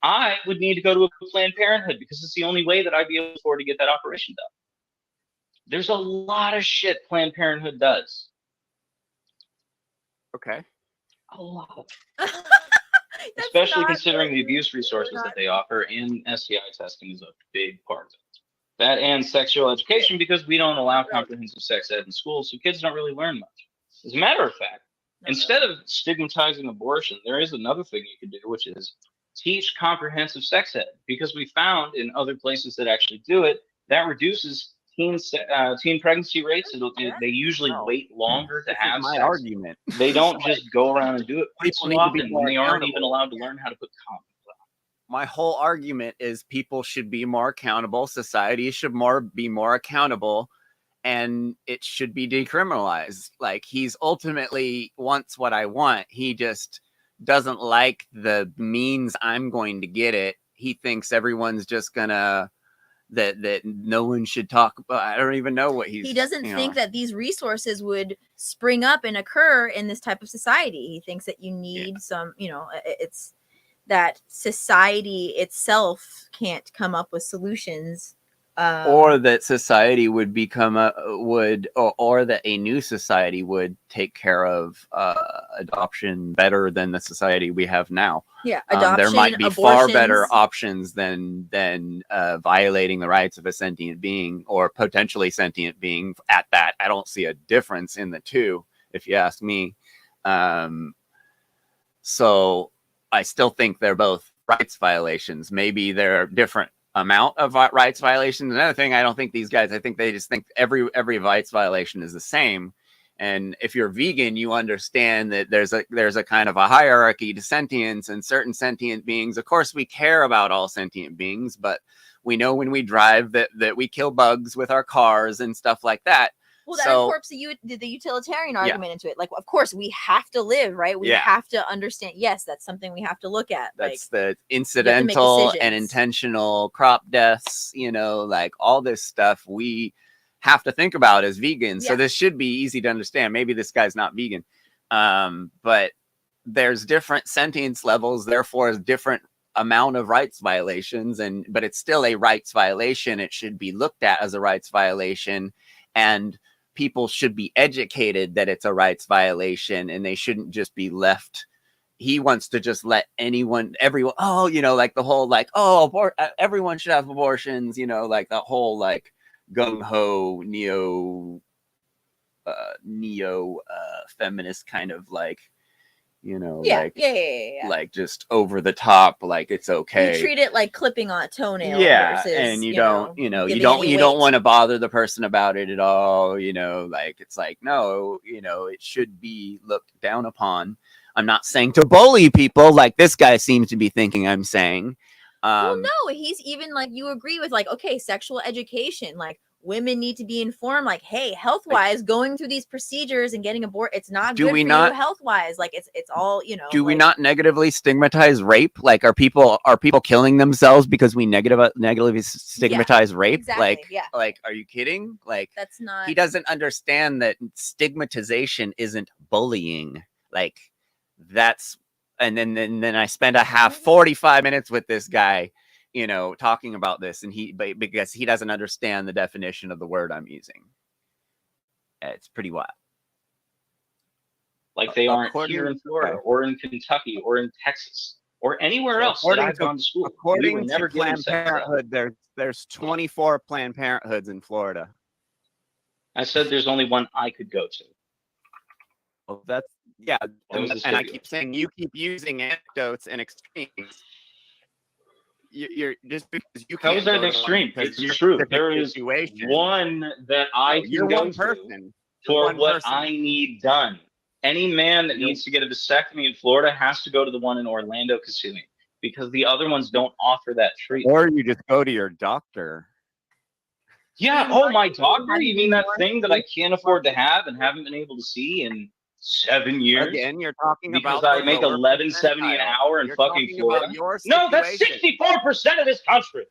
I would need to go to a Planned Parenthood because it's the only way that I'd be able to afford to get that operation done. There's a lot of shit Planned Parenthood does. Okay. A lot. That's Especially not considering the really- abuse resources not- that they offer, and STI testing is a big part of it. That and sexual education, because we don't allow comprehensive sex ed in schools, so kids don't really learn much. As a matter of fact, instead of stigmatizing abortion, there is another thing you can do, which is teach comprehensive sex ed, because we found in other places that actually do it, that reduces teen pregnancy rates. They usually wait longer to have my sex. argument. They don't just go around and do it People so need to be often more when they aren't accountable. even allowed to learn how to put condoms on. My whole argument is people should be more accountable. Society should be more accountable, and it should be decriminalized. Like, he's ultimately wants what I want. He just doesn't like the means I'm going to get it. He thinks everyone's just gonna that no one should talk about. I don't even know what he doesn't think that these resources would spring up and occur in this type of society. He thinks that you need some, it's that society itself can't come up with solutions. Or that society would become or that a new society would take care of adoption better than the society we have now. Yeah, adoption. There might be abortions. far better options than violating the rights of a sentient being, or potentially sentient being. At that, I don't see a difference in the two, if you ask me. So I still think they're both rights violations. Maybe they're different amount of rights violations. Another thing, I don't think these guys, I think they just think every rights violation is the same. And if you're vegan, you understand that there's a kind of a hierarchy to sentience, and certain sentient beings, of course we care about all sentient beings, but we know when we drive that we kill bugs with our cars and stuff like that. Well, that incorporates the utilitarian argument into it. Like, of course, we have to live, right? We have to understand. Yes, that's something we have to look at. That's the incidental and intentional crop deaths, like all this stuff we have to think about as vegans. So this should be easy to understand. Maybe this guy's not vegan, but there's different sentience levels, therefore different amount of rights violations, but it's still a rights violation. It should be looked at as a rights violation, and people should be educated that it's a rights violation, and they shouldn't just be left. He wants to just let everyone, like the whole, like, everyone should have abortions, like the whole, like, gung-ho neo feminist kind of, like, like just over the top, like it's okay. You treat it like clipping on a toenail. Versus, and you don't want to bother the person about it at all. Like, it's like, no, it should be looked down upon. I'm not saying to bully people like this guy seems to be thinking I'm saying. Well, no, he's even like, you agree with, like, okay, sexual education, like, women need to be informed, like, hey, health-wise, going through these procedures and getting aborted, it's not good for you health-wise. Like, it's all, Do we not negatively stigmatize rape? Like, are people killing themselves because we negatively stigmatize rape? Exactly, like, are you kidding? Like, that's not. He doesn't understand that stigmatization isn't bullying. Like, that's, and then I spent 45 minutes with this guy, talking about this, and because he doesn't understand the definition of the word I'm using. It's pretty wild. Like, they aren't here in Florida or in Kentucky or in Texas or anywhere else that I've gone to school. According to Planned Parenthood, there's 24 Planned Parenthoods in Florida. I said there's only one I could go to. Well, and I keep saying you keep using anecdotes and extremes. You're just because you can't. How is that an extreme? It's true. There is one that I can go to for what I need done. Any man that needs to get a vasectomy in Florida has to go to the one in Orlando, Kissimmee, because the other ones don't offer that treatment. Or you just go to your doctor. Yeah. Oh, my doctor? You mean that thing that I can't afford to have and haven't been able to see in 7 years? Again, you're talking because about I make $11.70 an hour in fucking Florida. No, that's 64% of this country.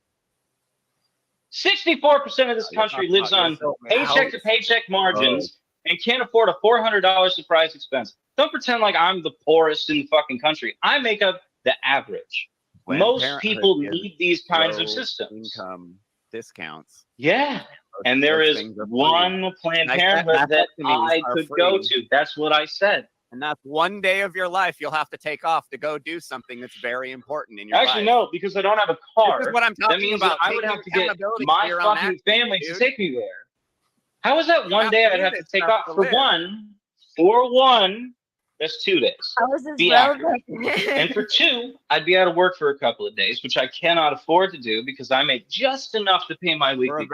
64% of this country lives on paycheck to paycheck margins and can't afford a $400 surprise expense. Don't pretend like I'm the poorest in the fucking country. I make up the average. Most people need these kinds of systems. Income discounts. Yeah. And there is one Planned Parenthood that I could go to. That's what I said. And that's one day of your life you'll have to take off to go do something that's very important in your Actually, life. no, because I don't have a car. This is what I'm talking that means about. that I would have to get my fucking family to take me there. How is that one day I'd have to take off for one? For one, that's 2 days. How is this Be relevant? And for 2, I'd be out of work for a couple of days, which I cannot afford to do because I make just enough to pay my weekly.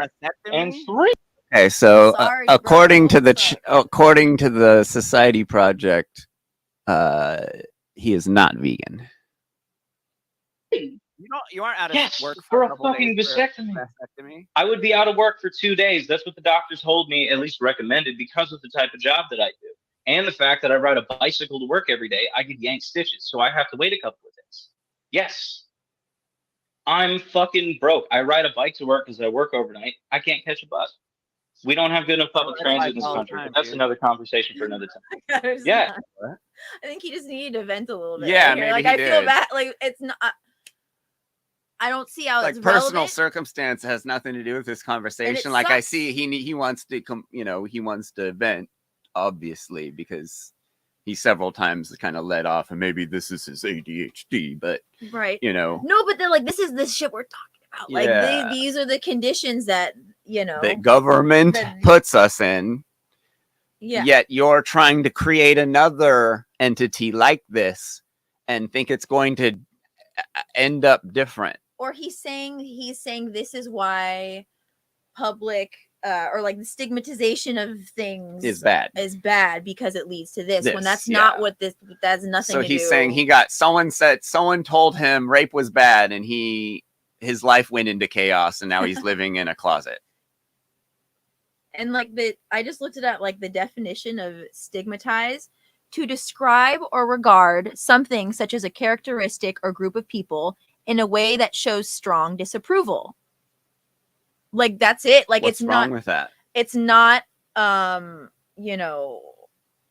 And 3. Okay, so Sorry, according bro. to according to the Society Project, he is not vegan. You aren't out of work for a fucking vasectomy. I would be out of work for 2 days. That's what the doctors told me, at least recommended, because of the type of job that I do. And the fact that I ride a bicycle to work every day, I could yank stitches, so I have to wait a couple of days. Yes. I'm fucking broke. I ride a bike to work because I work overnight. I can't catch a bus. We don't have good enough public transit in this country, but that's another conversation for another time. Yeah. I think he just needed to vent a little bit. Yeah, right maybe like he I did. feel bad. Like it's not. I don't see how like it's personal relevant. circumstance has nothing to do with this conversation. Like sucks. I see, he wants to he wants to vent, obviously, because he several times kind of led off, and maybe this is his ADHD, but right, no, but then like this is the shit we're talking about. Like these are the conditions that the government puts us in. Yeah. Yet you're trying to create another entity like this and think it's going to end up different. Or he's saying this is why public or like the stigmatization of things is bad because it leads to this when that's not what that's nothing so to he's do. saying someone told him rape was bad and his life went into chaos and now he's living in a closet. And like I just looked it up, like the definition of stigmatize: to describe or regard something such as a characteristic or group of people in a way that shows strong disapproval. Like that's it. Like what's it's wrong not with that. It's not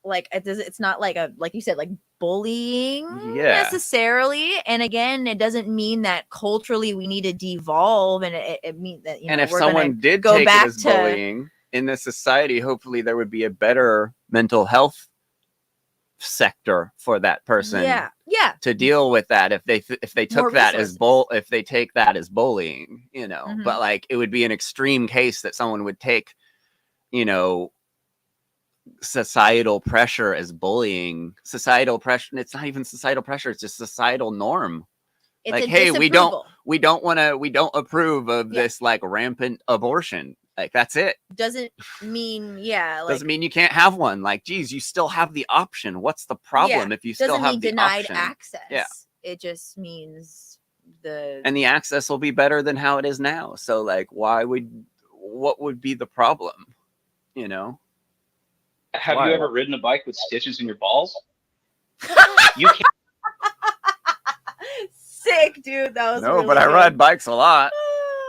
like it's not like like you said, like bullying necessarily. And again, it doesn't mean that culturally we need to devolve, and it means that and if someone did go back to bullying in this society, hopefully there would be a better mental health sector for that person to deal with that if they took that as if they take that as bullying, but like it would be an extreme case that someone would take societal pressure as bullying. Societal pressure, it's not even societal pressure, it's just societal norm. It's like, hey, we don't approve of this like rampant abortion. Like that's it. Doesn't mean doesn't mean you can't have one. Like, geez, you still have the option. What's the problem if you still have the denied option? Access? Yeah, it just means the access will be better than how it is now. So, like, what would be the problem? Have you ever ridden a bike with stitches in your balls? You can't. Sick, dude. That was really but I ride bikes a lot.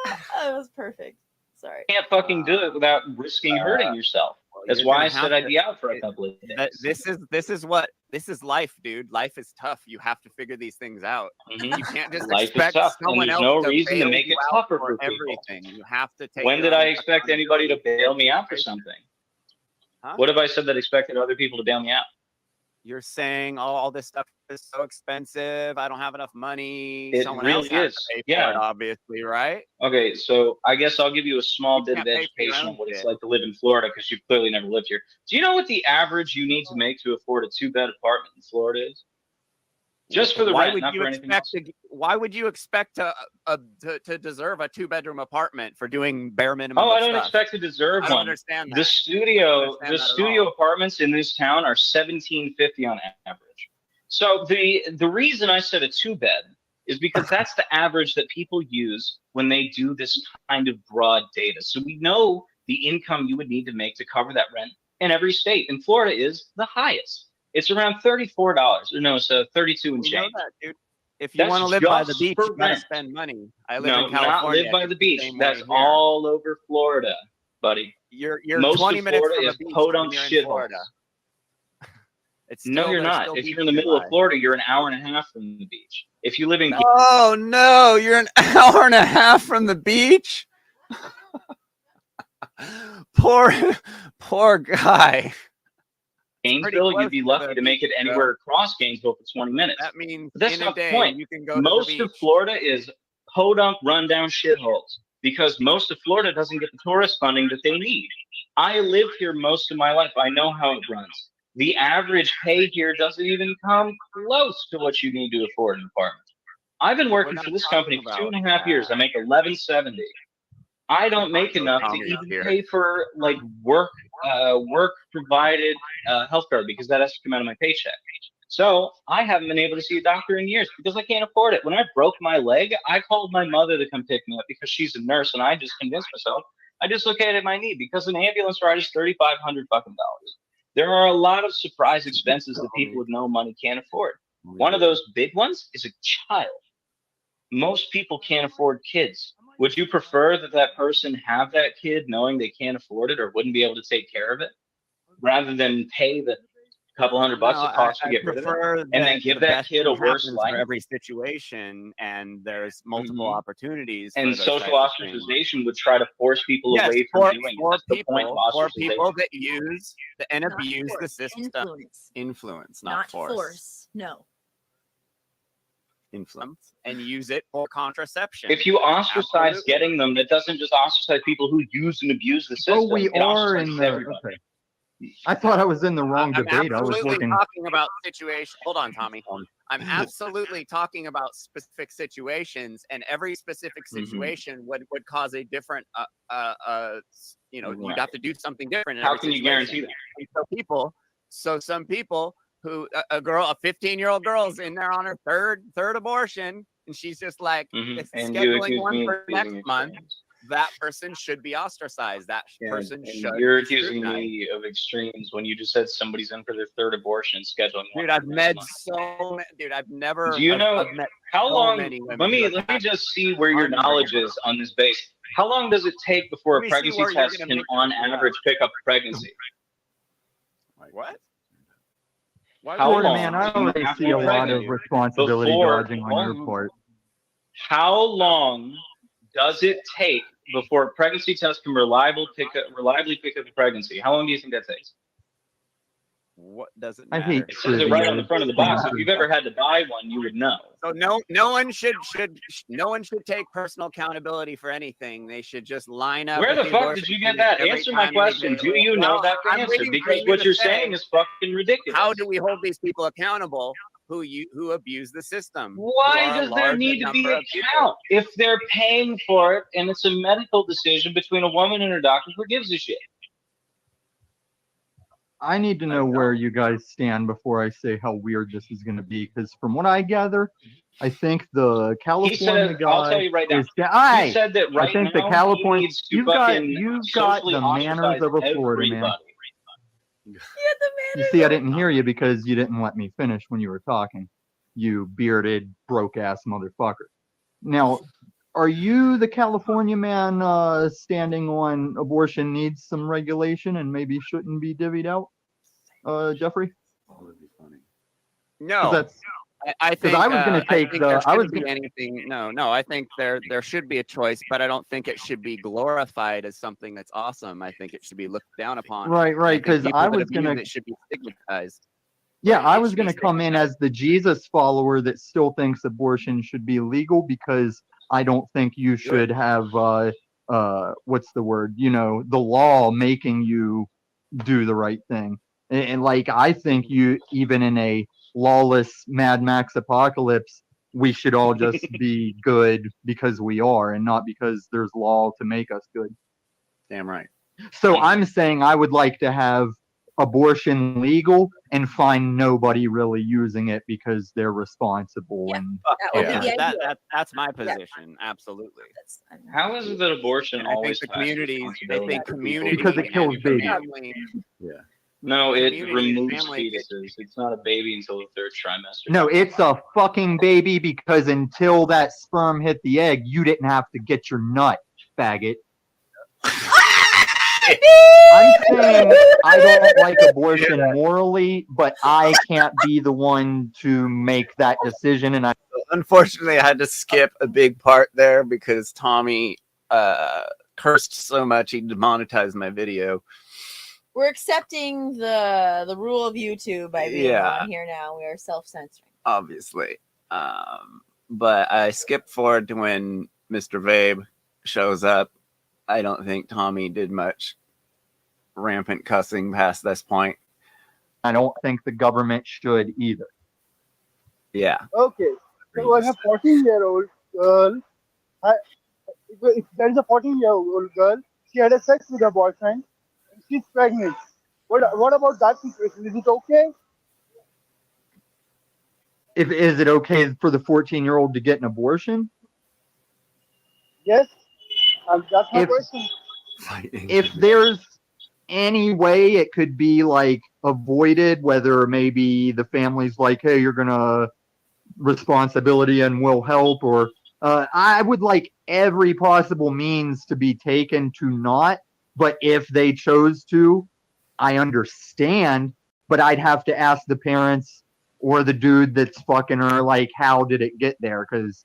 That was perfect. Sorry. You can't fucking do it without risking hurting yourself. That's why I said I'd be out for a couple of days. This is life, dude. Life is tough. You have to figure these things out. Mm-hmm. You can't just life expect is tough, someone and there's else no reason to make it tougher for everything. People. You have to take. When did I expect anybody to bail me out for something? Huh? What have I said that expected other people to bail me out? You're saying all this stuff is so expensive. I don't have enough money. It Someone really else is. Has to pay for it, obviously, right? Okay, so I guess I'll give you a small bit of education on what it's like to live in Florida because you've clearly never lived here. Do you know what the average you need to make to afford a 2-bed apartment in Florida is? Just for the rent, not for anything else. Why would you expect to deserve a 2-bedroom apartment for doing bare minimum? I don't expect to deserve one. I don't understand that. The studio apartments in this town are $1,750 on average. So the reason I said a 2-bed is because that's the average that people use when they do this kind of broad data. So we know the income you would need to make to cover that rent in every state. And Florida is the highest. It's around $34. No, it's $32 and change. Know that, dude. If you want to live by the beach, you gotta spend money. I live in California. Not live by the beach. That's all over Florida, buddy. You're most 20 of minutes Florida from is the beach podunk shit. Florida. No, you're not. If you're in the middle of Florida, you're an hour and a half from the beach. If you live in oh no, you're an hour and a half from the beach. Poor guy. Gainesville, you'd be lucky to make it anywhere across Gainesville for 20 minutes. That means but that's in a not the day point. you can go to Most the beach. of Florida is podunk, rundown shitholes because most of Florida doesn't get the tourist funding that they need. I lived here most of my life. I know how it runs. The average pay here doesn't even come close to what you need to afford an apartment. I've been working for this company for 2.5 years. I make $11.70. I don't make enough to even pay for like work provided health care because that has to come out of my paycheck. So I haven't been able to see a doctor in years because I can't afford it. When I broke my leg, I called my mother to come pick me up because she's a nurse, and I just convinced myself I dislocated my knee because an ambulance ride is $3,500 fucking dollars. There are a lot of surprise expenses that people with no money can't afford. One of those big ones is a child. Most people can't afford kids. Would you prefer that that person have that kid knowing they can't afford it or wouldn't be able to take care of it rather than pay the couple $100 it costs to get rid of it and then give that kid a worse life? For every situation, and there's multiple opportunities. And social ostracization would try to force people away from doing it. That's the point of ostracization. For people that use and abuse the system. Influence, not force. No. Influence and use it for contraception. If you ostracize getting them, that doesn't just ostracise people who use and abuse the system. Oh, we are in the. Okay. I thought I was in the wrong debate. I was looking. Talking about situation. Hold on, Tommy. I'm absolutely talking about specific situations, and every specific situation would cause a different. You'd have to do something different. How can you guarantee that? So some people. Who a 15-year-old girl's in there on her third abortion, and she's just like scheduling one for next month. That person should be ostracized. That person should. You're accusing me of extremes when you just said somebody's in for their third abortion scheduling. Dude, I've met I've never. Do you know how long? Let me just see where your knowledge is on this base. How long does it take before a pregnancy test can, on average, pick up a pregnancy? Like what? Florida man, I already see a lot of responsibility dodging on your part. How long does it take before a pregnancy test can reliably pick up a pregnancy? How long do you think that takes? What does it matter? I hate it says it right on the front of the box. If you've ever had to buy one, you would know. So no one should take personal accountability for anything. They should just line up. Where the fuck did you get that? Answer my question. Do you know that answer? Because what you're saying is fucking ridiculous. How do we hold these people accountable who abuse the system? Why does there need to be a count if they're paying for it and it's a medical decision between a woman and her doctor? Who gives a shit? I need to know where you guys stand before I say how weird this is going to be, because from what I gather, I think the California guy. I'll tell you right now. He said that right I think now the California. You've got the manners of a Florida man. You see, I didn't hear you because you didn't let me finish when you were talking. You bearded, broke-ass motherfucker. Now, are you the California man standing on abortion needs some regulation and maybe shouldn't be divvied out, Jeffrey? Oh, that'd be funny. No, I think I was going to take the. I was going anything. No. I think there should be a choice, but I don't think it should be glorified as something that's awesome. I think it should be looked down upon. Right. Because I was going to. It should be stigmatized. Yeah, I was going to come in as the Jesus follower that still thinks abortion should be legal, because I don't think you should have what's the word? The law making you do the right thing. And like, I think you, even in a lawless Mad Max apocalypse, we should all just be good because we are, and not because there's law to make us good. Damn right. So I'm saying I would like to have abortion legal and find nobody really using it because they're responsible. That's my position. Absolutely. How is it that abortion always the communities? They think community because it kills babies. Yeah. No, it removes fetuses. It's not a baby until the third trimester. No, it's a fucking baby, because until that sperm hit the egg, you didn't have to get your nut, faggot. I'm saying I don't like abortion morally, but I can't be the one to make that decision. And unfortunately, I had to skip a big part there because Tommy cursed so much he demonetized my video. We're accepting the rule of YouTube by being on here now. We are self-censoring. Obviously. But I skipped forward to when Mr. Vabe shows up. I don't think Tommy did much rampant cussing past this point. I don't think the government should either. Yeah. Okay. So I have 14-year-old girl. If there is a 14-year-old girl, she had a sex with her boyfriend, and she's pregnant. What about that situation? Is it okay? Is it okay for the 14-year-old to get an abortion? Yes. That's my question. If there's any way it could be like avoided, whether maybe the family's like, hey, you're gonna responsibility and will help, or I would like every possible means to be taken to not, but if they chose to, I understand, but I'd have to ask the parents or the dude that's fucking her, like, how did it get there? Because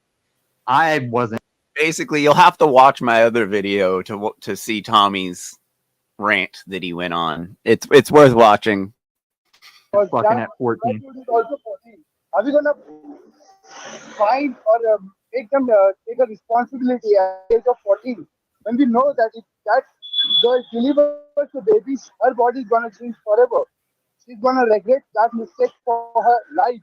I wasn't. Basically, you'll have to watch my other video to see Tommy's rant that he went on. It's worth watching. Fucking at 14. That dude is also 14. Are we gonna find or make them take a responsibility at the age of 14? When we know that if that girl delivers the baby, her body is gonna change forever. She's gonna regret that mistake for her life.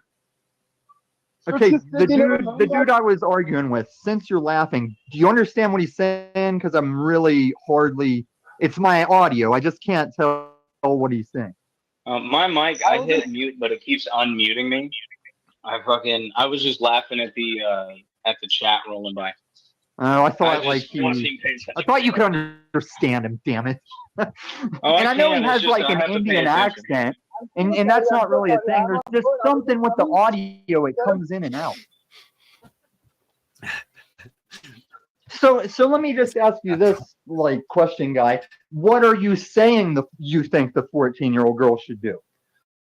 Okay, the dude I was arguing with, since you're laughing, do you understand what he's saying? Because I'm really hardly, it's my audio. I just can't tell what he's saying. My mic, I hit mute, but it keeps unmuting me. I was just laughing at the chat rolling by. Oh, I thought I thought you could understand him, damn it. And I know he has like an Indian accent. And that's not really a thing. There's just something with the audio. It comes in and out. So let me just ask you this like question, guy. What are you saying you think the 14-year-old girl should do?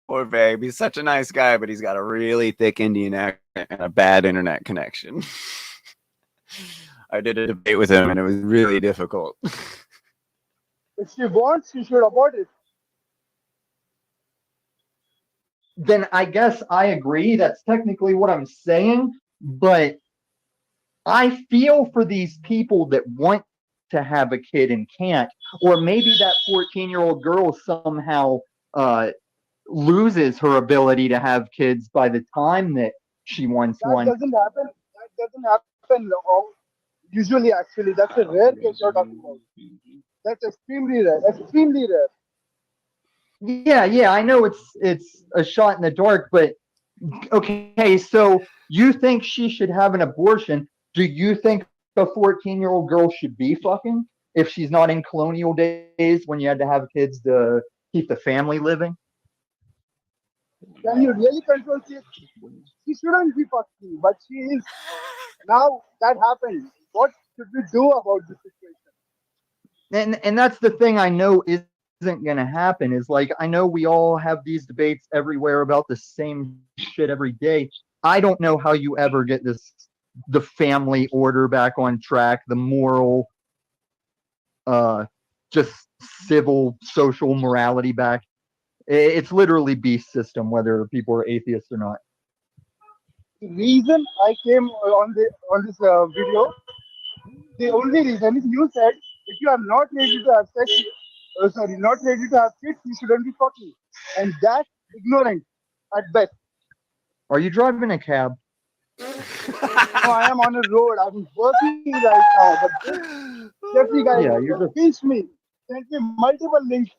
Poor Babe. He's such a nice guy, but he's got a really thick Indian accent and a bad internet connection. I did a debate with him, and it was really difficult. If she wants, she should abort it. Then I guess I agree. That's technically what I'm saying. But I feel for these people that want to have a kid and can't. Or maybe that 14-year-old girl somehow loses her ability to have kids by the time that she wants one. That doesn't happen. That doesn't happen usually, actually. That's a rare case you're talking about. That's extremely rare. Extremely rare. Yeah, I know it's a shot in the dark, but okay, so you think she should have an abortion. Do you think a 14-year-old girl should be fucking if she's not in colonial days when you had to have kids to keep the family living? Can you really control kids? She shouldn't be fucking, but she is. Now that happened. What should we do about this situation? And that's the thing I know isn't going to happen is like, I know we all have these debates everywhere about the same shit every day. I don't know how you ever get the family order back on track, the moral, just civil, social morality back. It's literally beast system, whether people are atheists or not. The reason I came on this video, the only reason is you said if you are not ready to have sex, not ready to have kids, you shouldn't be fucking. And that's ignorant at best. Are you driving a cab? No, I am on a road. I'm working right now. But this Jeffrey guy pinch me. Sent me multiple links.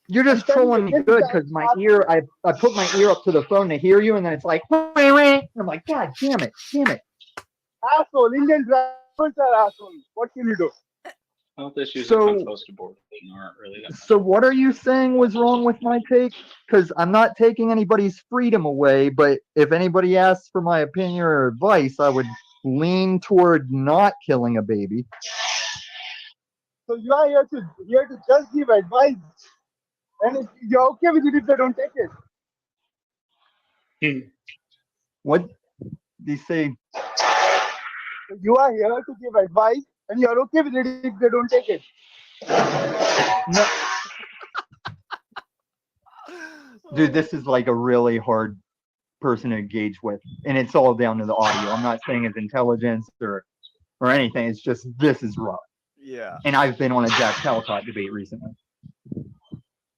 You're just trolling me good because my ear, I put my ear up to the phone to hear you, and then it's like, I'm like, God damn it. Asshole. Indian drivers are assholes. What can you do? Health issues that come close to aren't really that much. So what are you saying was wrong with my take? Because I'm not taking anybody's freedom away, but if anybody asks for my opinion or advice, I would lean toward not killing a baby. So you are here to just give advice. And if you're okay with it if they don't take it. What do you say? You are here to give advice, and you're okay with it if they don't take it. Dude, this is like a really hard person to engage with, and it's all down to the audio. I'm not saying it's intelligence or anything. It's just this is rough. Yeah. And I've been on a Jack Talcott debate recently.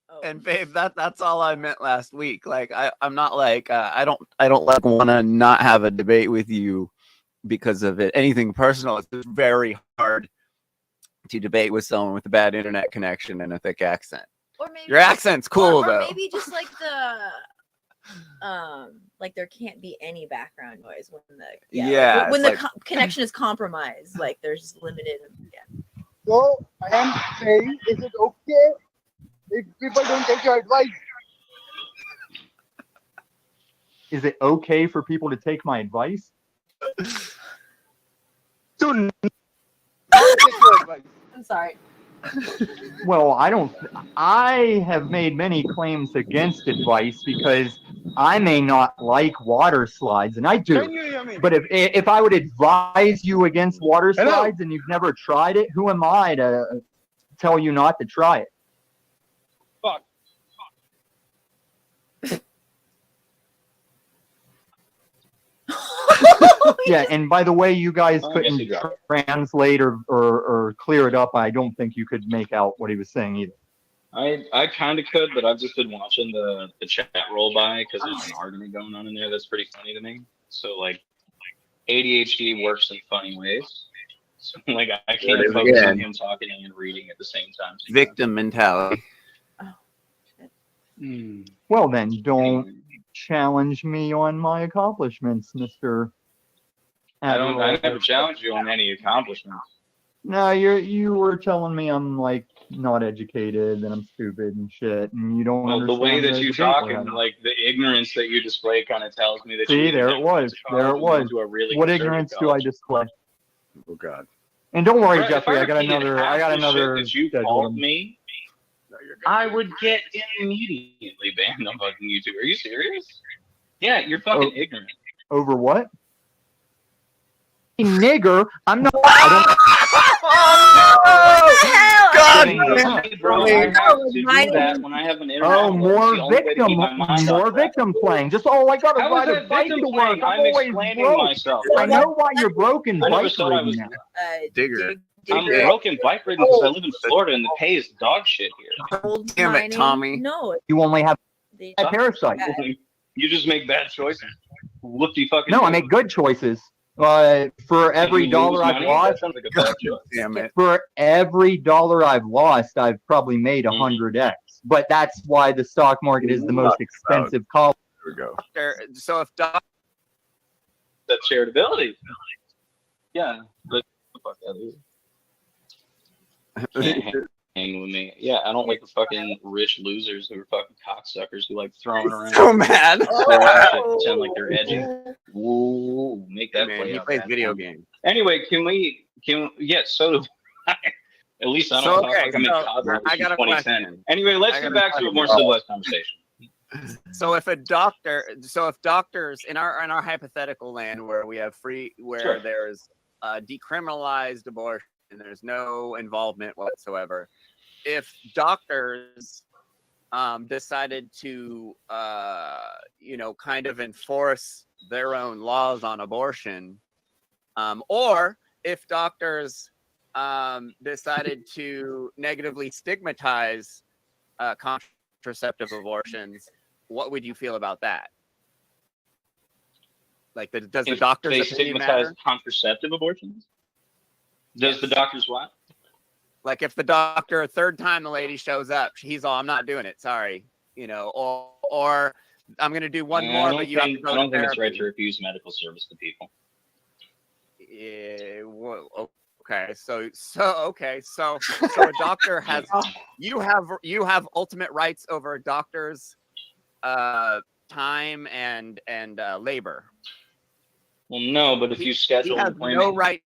Oh. And babe, that's all I meant last week. Like I'm not like I don't like want to not have a debate with you because of it. Anything personal. It's just very hard to debate with someone with a bad internet connection and a thick accent. Or maybe Your accent's cool or though. maybe just like like there can't be any background noise when Yeah, when the like, connection is compromised. Like there's limited. Yeah. So I am saying, is it okay if people don't take your advice? Is it okay for people to take my advice? To not take your advice. I'm sorry. Well, I have made many claims against advice because I may not like water slides, and I Can do. you hear me? But if I would advise you against water Hello? slides and you've never tried it, who am I to tell you not to try it? Fuck. Yeah, and by the way, you guys Oh, couldn't yes, you got translate or clear it up. I don't think you could make out what he was saying either. I kind of could, but I've just been watching the chat roll by because there's an argument going on in there that's pretty funny to me. So like ADHD works in funny ways. So like I can't There it is focus on again. him talking and reading at the same time. victim mentality. Well, then, don't challenge me on my accomplishments, Mr. I Admiral. never challenged you on any accomplishments. No, you were telling me I'm like not educated and I'm stupid and shit, and you don't Well, the understand way that you debate talk we're and having. like the ignorance that you display kind of tells me that See, you there either it never went was. to There college it or went was. to a really What conservative ignorance do I college. display? Oh God. And don't worry, If Jeffrey, I got repeated another. half I got the another shit that you scheduled. called me, I would get immediately banned on fucking YouTube. Are you serious? Yeah, you're fucking ignorant. Over what? Nigger, I'm not. I God Hey, bro, I have to do that when I have an internet. Oh, more It's the only way to keep my mind more off that. victim playing. Just I got to How ride is a that bike victim to work. playing? I'm I'm always explaining broke. myself. I know why you're broken I never bike said I ridden was. now. Digger. I'm Digger. broken bike ridden because I live in Florida and the pay is dog shit here. Gold Damn it, mining? Tommy. No, You only have they, a parasite. You just make bad choices. Whoopty fucking. No, I make good choices. For every You lose dollar I've money? lost, That sounds like a bad choice. Damn it. for every dollar I've lost, I've probably made Mhm. 100x. But that's why the stock market is the most expensive call. Here we go. So if doc That's charitability. Yeah, but fuck that is. Can't hang with me. Yeah, I don't like the fucking rich losers who are fucking cocksuckers who like throwing around. so mad. Sound like they're edgy. Whoa, make that Man, play he out plays bad video for me. games. Anyway, yes, so do I. At least I don't So, talk okay, like I'm in so college I in got a 2010. question. Anyway, let's I get got a back to a more question. civilized conversation. So if doctors in our hypothetical land where we have Sure. there's decriminalized abortion and there's no involvement whatsoever, if doctors decided to kind of enforce their own laws on abortion, or if doctors decided to negatively stigmatize contraceptive abortions, what would you feel about that? Like, does the If doctor's they opinion stigmatize matter? contraceptive abortions, does the doctors what? Like, if the doctor, a third time the lady shows up, he's all, I'm not doing it, sorry, or I'm gonna do one more, but you have to go I to don't think it's right therapy. to refuse medical service to people. Yeah, well, okay, so a doctor has you have ultimate rights over a doctor's time and labor. Well, no, but if you He schedule an has appointment, no right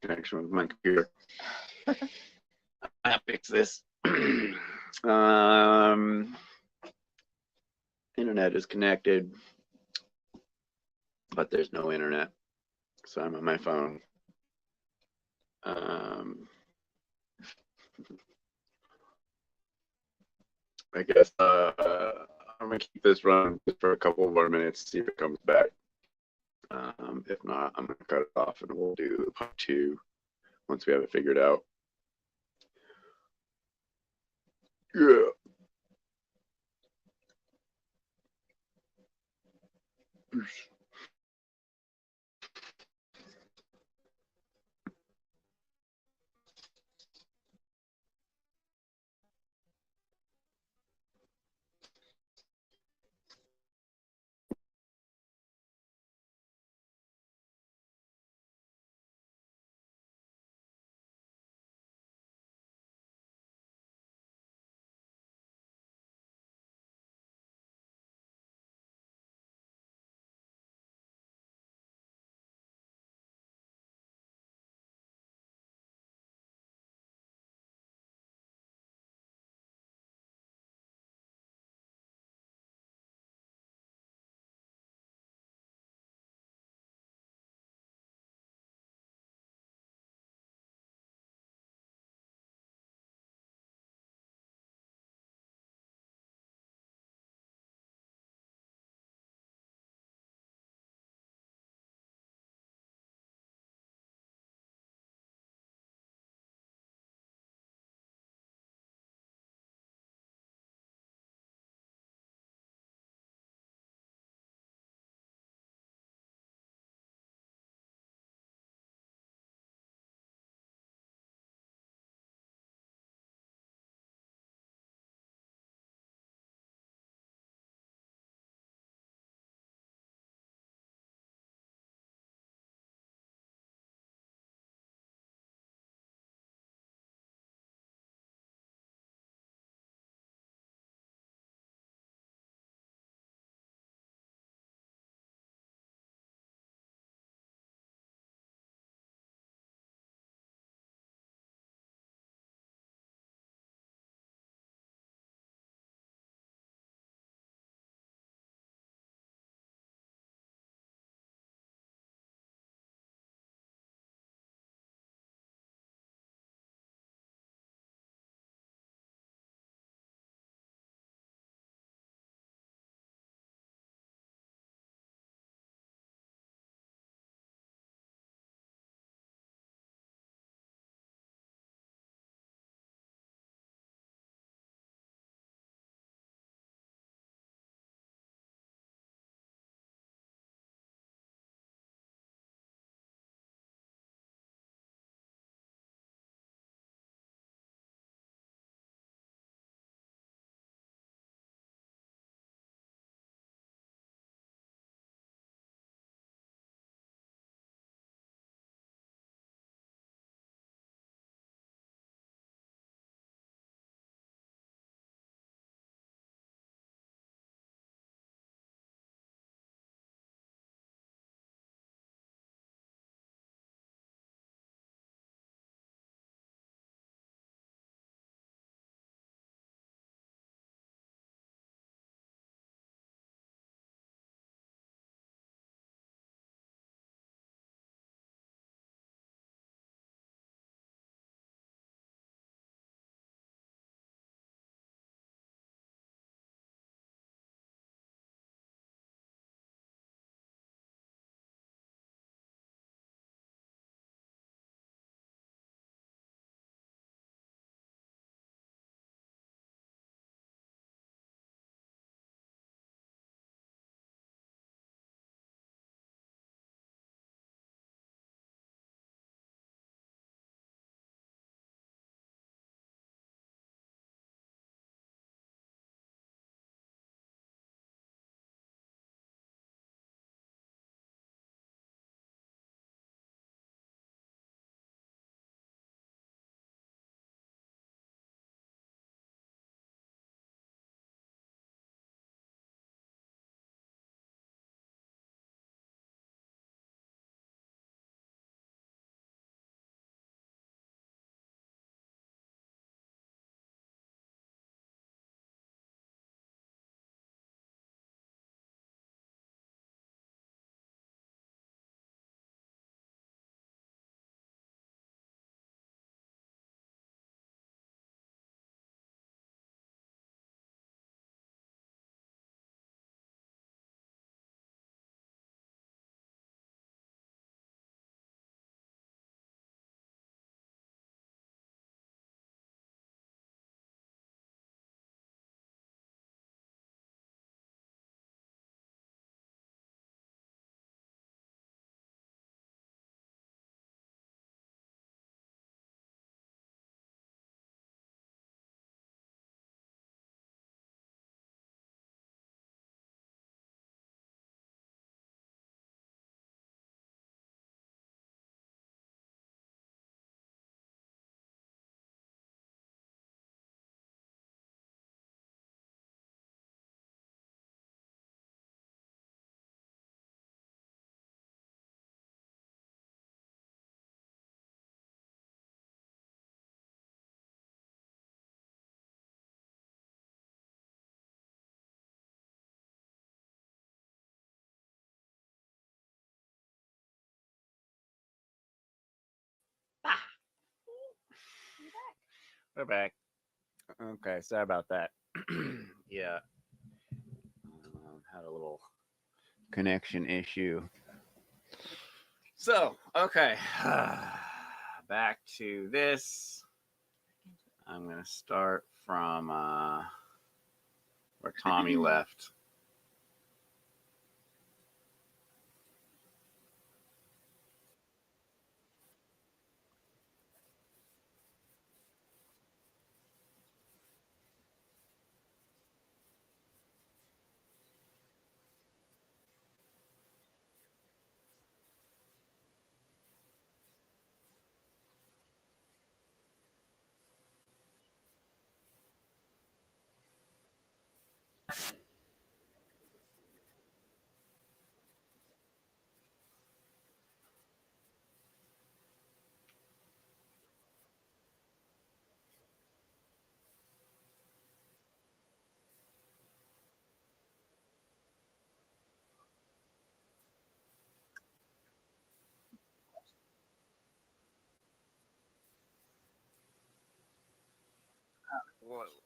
Connection with my computer. I fix this. Internet is connected, but there's no internet, so I'm on my phone. I guess I'm gonna keep this running just for a couple more minutes, see if it comes back. If not, I'm gonna cut it off and we'll do part 2 once we have it figured out. Yeah. We're back. Okay, sorry about that. Yeah, had a little connection issue. So, okay, back to this. I'm gonna start from where Tommy left.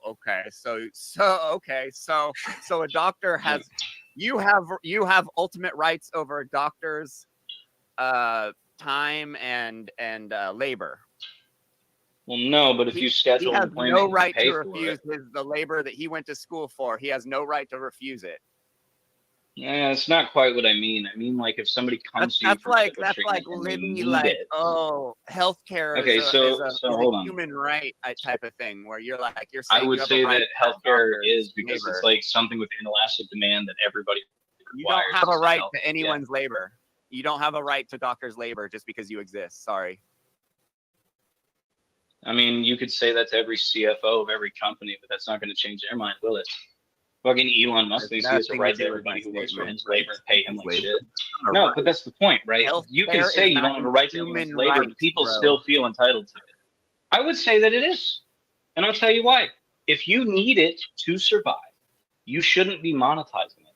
Okay, so a doctor has you have ultimate rights over a doctor's time and labor. Well, no, but if you schedule he an has appointment, no you right pay to for refuse the labor that he went to school for. He has no right to refuse it. Yeah, it's not quite what I mean. I mean, like if somebody comes to you for medical treatment and they literally need like, it. oh, healthcare Okay, is hold a on. human right type of thing where you're saying I would you have say a right that to have healthcare doctor's is because labor. it's like something with inelastic demand that everybody You requires. don't have a right healthcare. to anyone's labor. You don't have a right to doctor's labor just because you exist. Sorry. I mean, you could say that to every CFO of every company, but that's not going to change their mind, will it? Fucking Elon Musk thinks he has a right to everybody who works for his labor and pay him like shit. No, but that's the point, right? You can say you don't have a right to anyone's labor, but people still feel entitled to it. I would say that it is. And I'll tell you why. If you need it to survive, you shouldn't be monetizing it.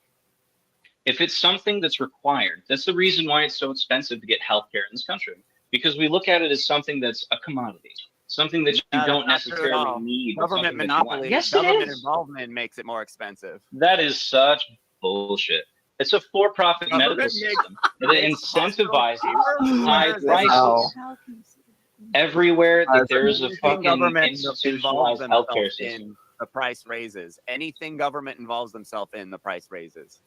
If it's something that's required, that's the reason why it's so expensive to get healthcare in this country. Because we look at it as something that's a commodity. Something that you don't necessarily need. Government monopoly, yes, government involvement makes it more expensive. That is such bullshit. It's a for-profit medical system. It incentivizes high prices. Everywhere that there's a fucking institutionalized healthcare system. In the price raises. Anything government involves themselves in, the price raises.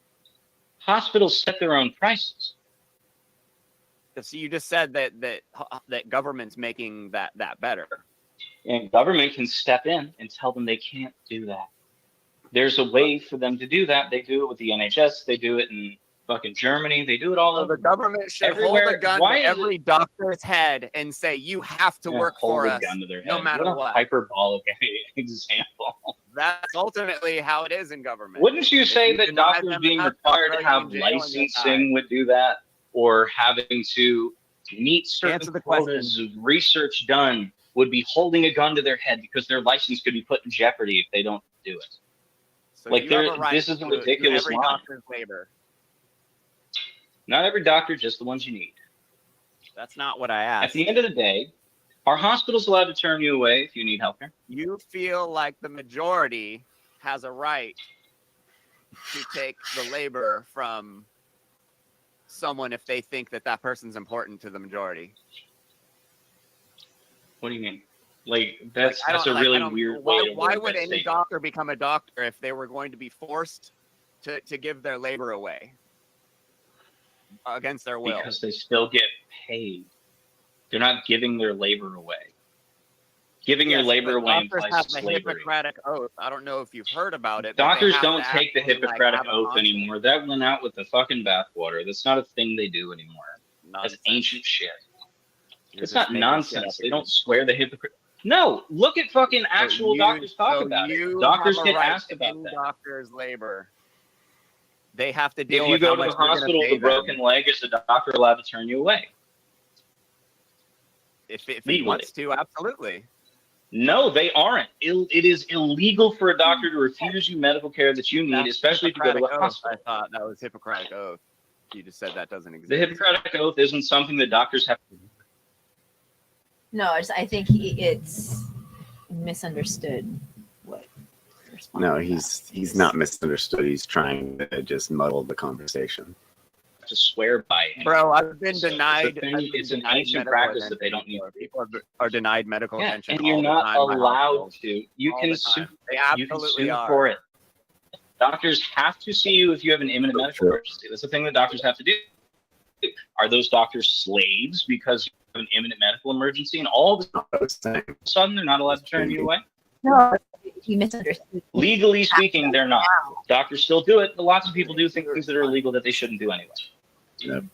Hospitals set their own prices. So you just said that government's making that better. And government can step in and tell them they can't do that. There's a way for them to do that. They do it with the NHS. They do it in fucking Germany. They do it all over. The government should hold a gun to every doctor's head and say, you have to work for us, no matter what. Hyperbolic example. That's ultimately how it is in government. Wouldn't you say that doctors being required to have licensing would do that? Or having to meet certain quotas of research done would be holding a gun to their head because their license could be put in jeopardy if they don't do it. So like this is a ridiculous every doctor's labor. Not every doctor, just the ones you need. That's not what I asked. At the end of the day, are hospitals allowed to turn you away if you need healthcare? You feel like the majority has a right to take the labor from someone if they think that person's important to the majority. What do you mean? Like that's a really weird way. Why would any doctor become a doctor if they were going to be forced to give their labor away against their will? Because they still get paid. They're not giving their labor away. Giving your labor away implies slavery. Hippocratic oath. I don't know if you've heard about it. Doctors don't take the Hippocratic oath anymore. That went out with the fucking bathwater. That's not a thing they do anymore. That's ancient shit. It's not nonsense. They don't swear the Hippocratic. No, look at fucking actual doctors talk about it. Doctors get asked about that. Doctors' labor. They have to deal with. If you go to the hospital with a broken leg, is the doctor allowed to turn you away? If he wants to, absolutely. No, they aren't. It is illegal for a doctor to refuse you medical care that you need, especially if you go to a hospital. I thought that was Hippocratic oath. You just said that doesn't exist. The Hippocratic oath isn't something that doctors have to do. No, I think it's misunderstood what. No, he's not misunderstood. He's trying to just muddle the conversation. To swear by it. Bro, I've been So denied. it's an ancient practice that they don't need. People are denied medical Yeah, attention. and you're all the not time in my allowed hospital. to. You All can the sue. time. They You can absolutely sue are. for it. Doctors have to see you if you have an imminent medical True. emergency. That's the thing that doctors have to do. Are those doctors slaves because you have an imminent medical emergency and all of a sudden they're not allowed to turn you away? No, he misunderstood. Legally speaking, they're not. Doctors still do it, but lots of people do things that are illegal that they shouldn't do anyway. Yep.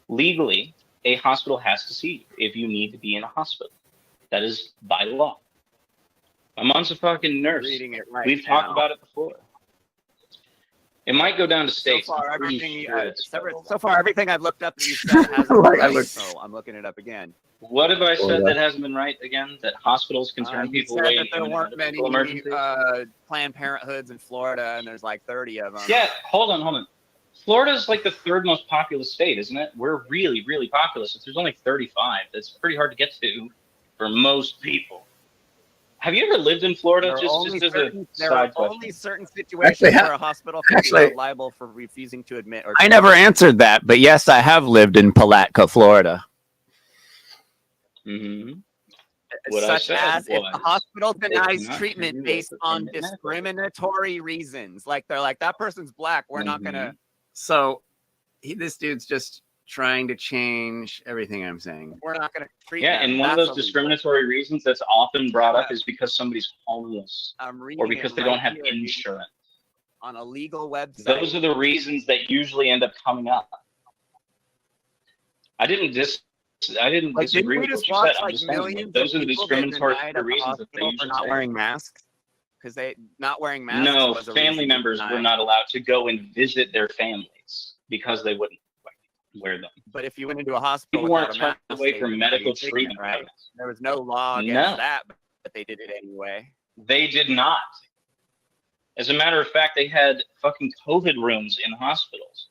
Legally, a hospital has to see you if you need to be in a hospital. That is by law. My mom's a fucking nurse. Reading it right We've now. talked about it before. It might go down to So states. far, I'm pretty everything sure it's federal. so far, everything I've looked up that you said hasn't Like, been right, so I'm looking it up again. What have I said that hasn't been right again? That hospitals can turn You people said away that in there weren't imminent many medical emergencies? Planned Parenthoods in Florida, and there's like 30 of them. Yeah, hold on. Florida's like the third most populous state, isn't it? We're really, really populous. If there's only 35, that's pretty hard to get to for most people. Have you ever lived in Florida? Just as a there side are question. only certain situations where a hospital can be held liable for refusing to admit. Or I never answered that, but yes, I have lived in Palatka, Florida. Mm-hmm. Such as if the hospital denies cannot treatment do based it on in medical. discriminatory reasons. Like they're like, that person's black, we're not gonna. Mhm. So this dude's just trying to change everything I'm saying. We're not gonna treat Yeah, them. and one of That's those illegal. discriminatory reasons that's often brought up is because somebody's homeless I'm reading or because it they right don't have here, dude, insurance. on a legal website. Those are the reasons that usually end up coming up. I didn't Like, disagree didn't we with just what you watch said. I'm like just saying, millions those of are the people get discriminatory denied at the reasons that they hospital for usually not say. wearing masks? Because they not wearing masks. No, was a family reason to members deny. were not allowed to go and visit their families because they wouldn't wear them. But if you went into a hospital, People weren't without a turned mask, away they from wouldn't let medical you take it, treatment. right? There was no law against No. that, but they did it anyway. They did not. As a matter of fact, they had fucking COVID rooms in hospitals.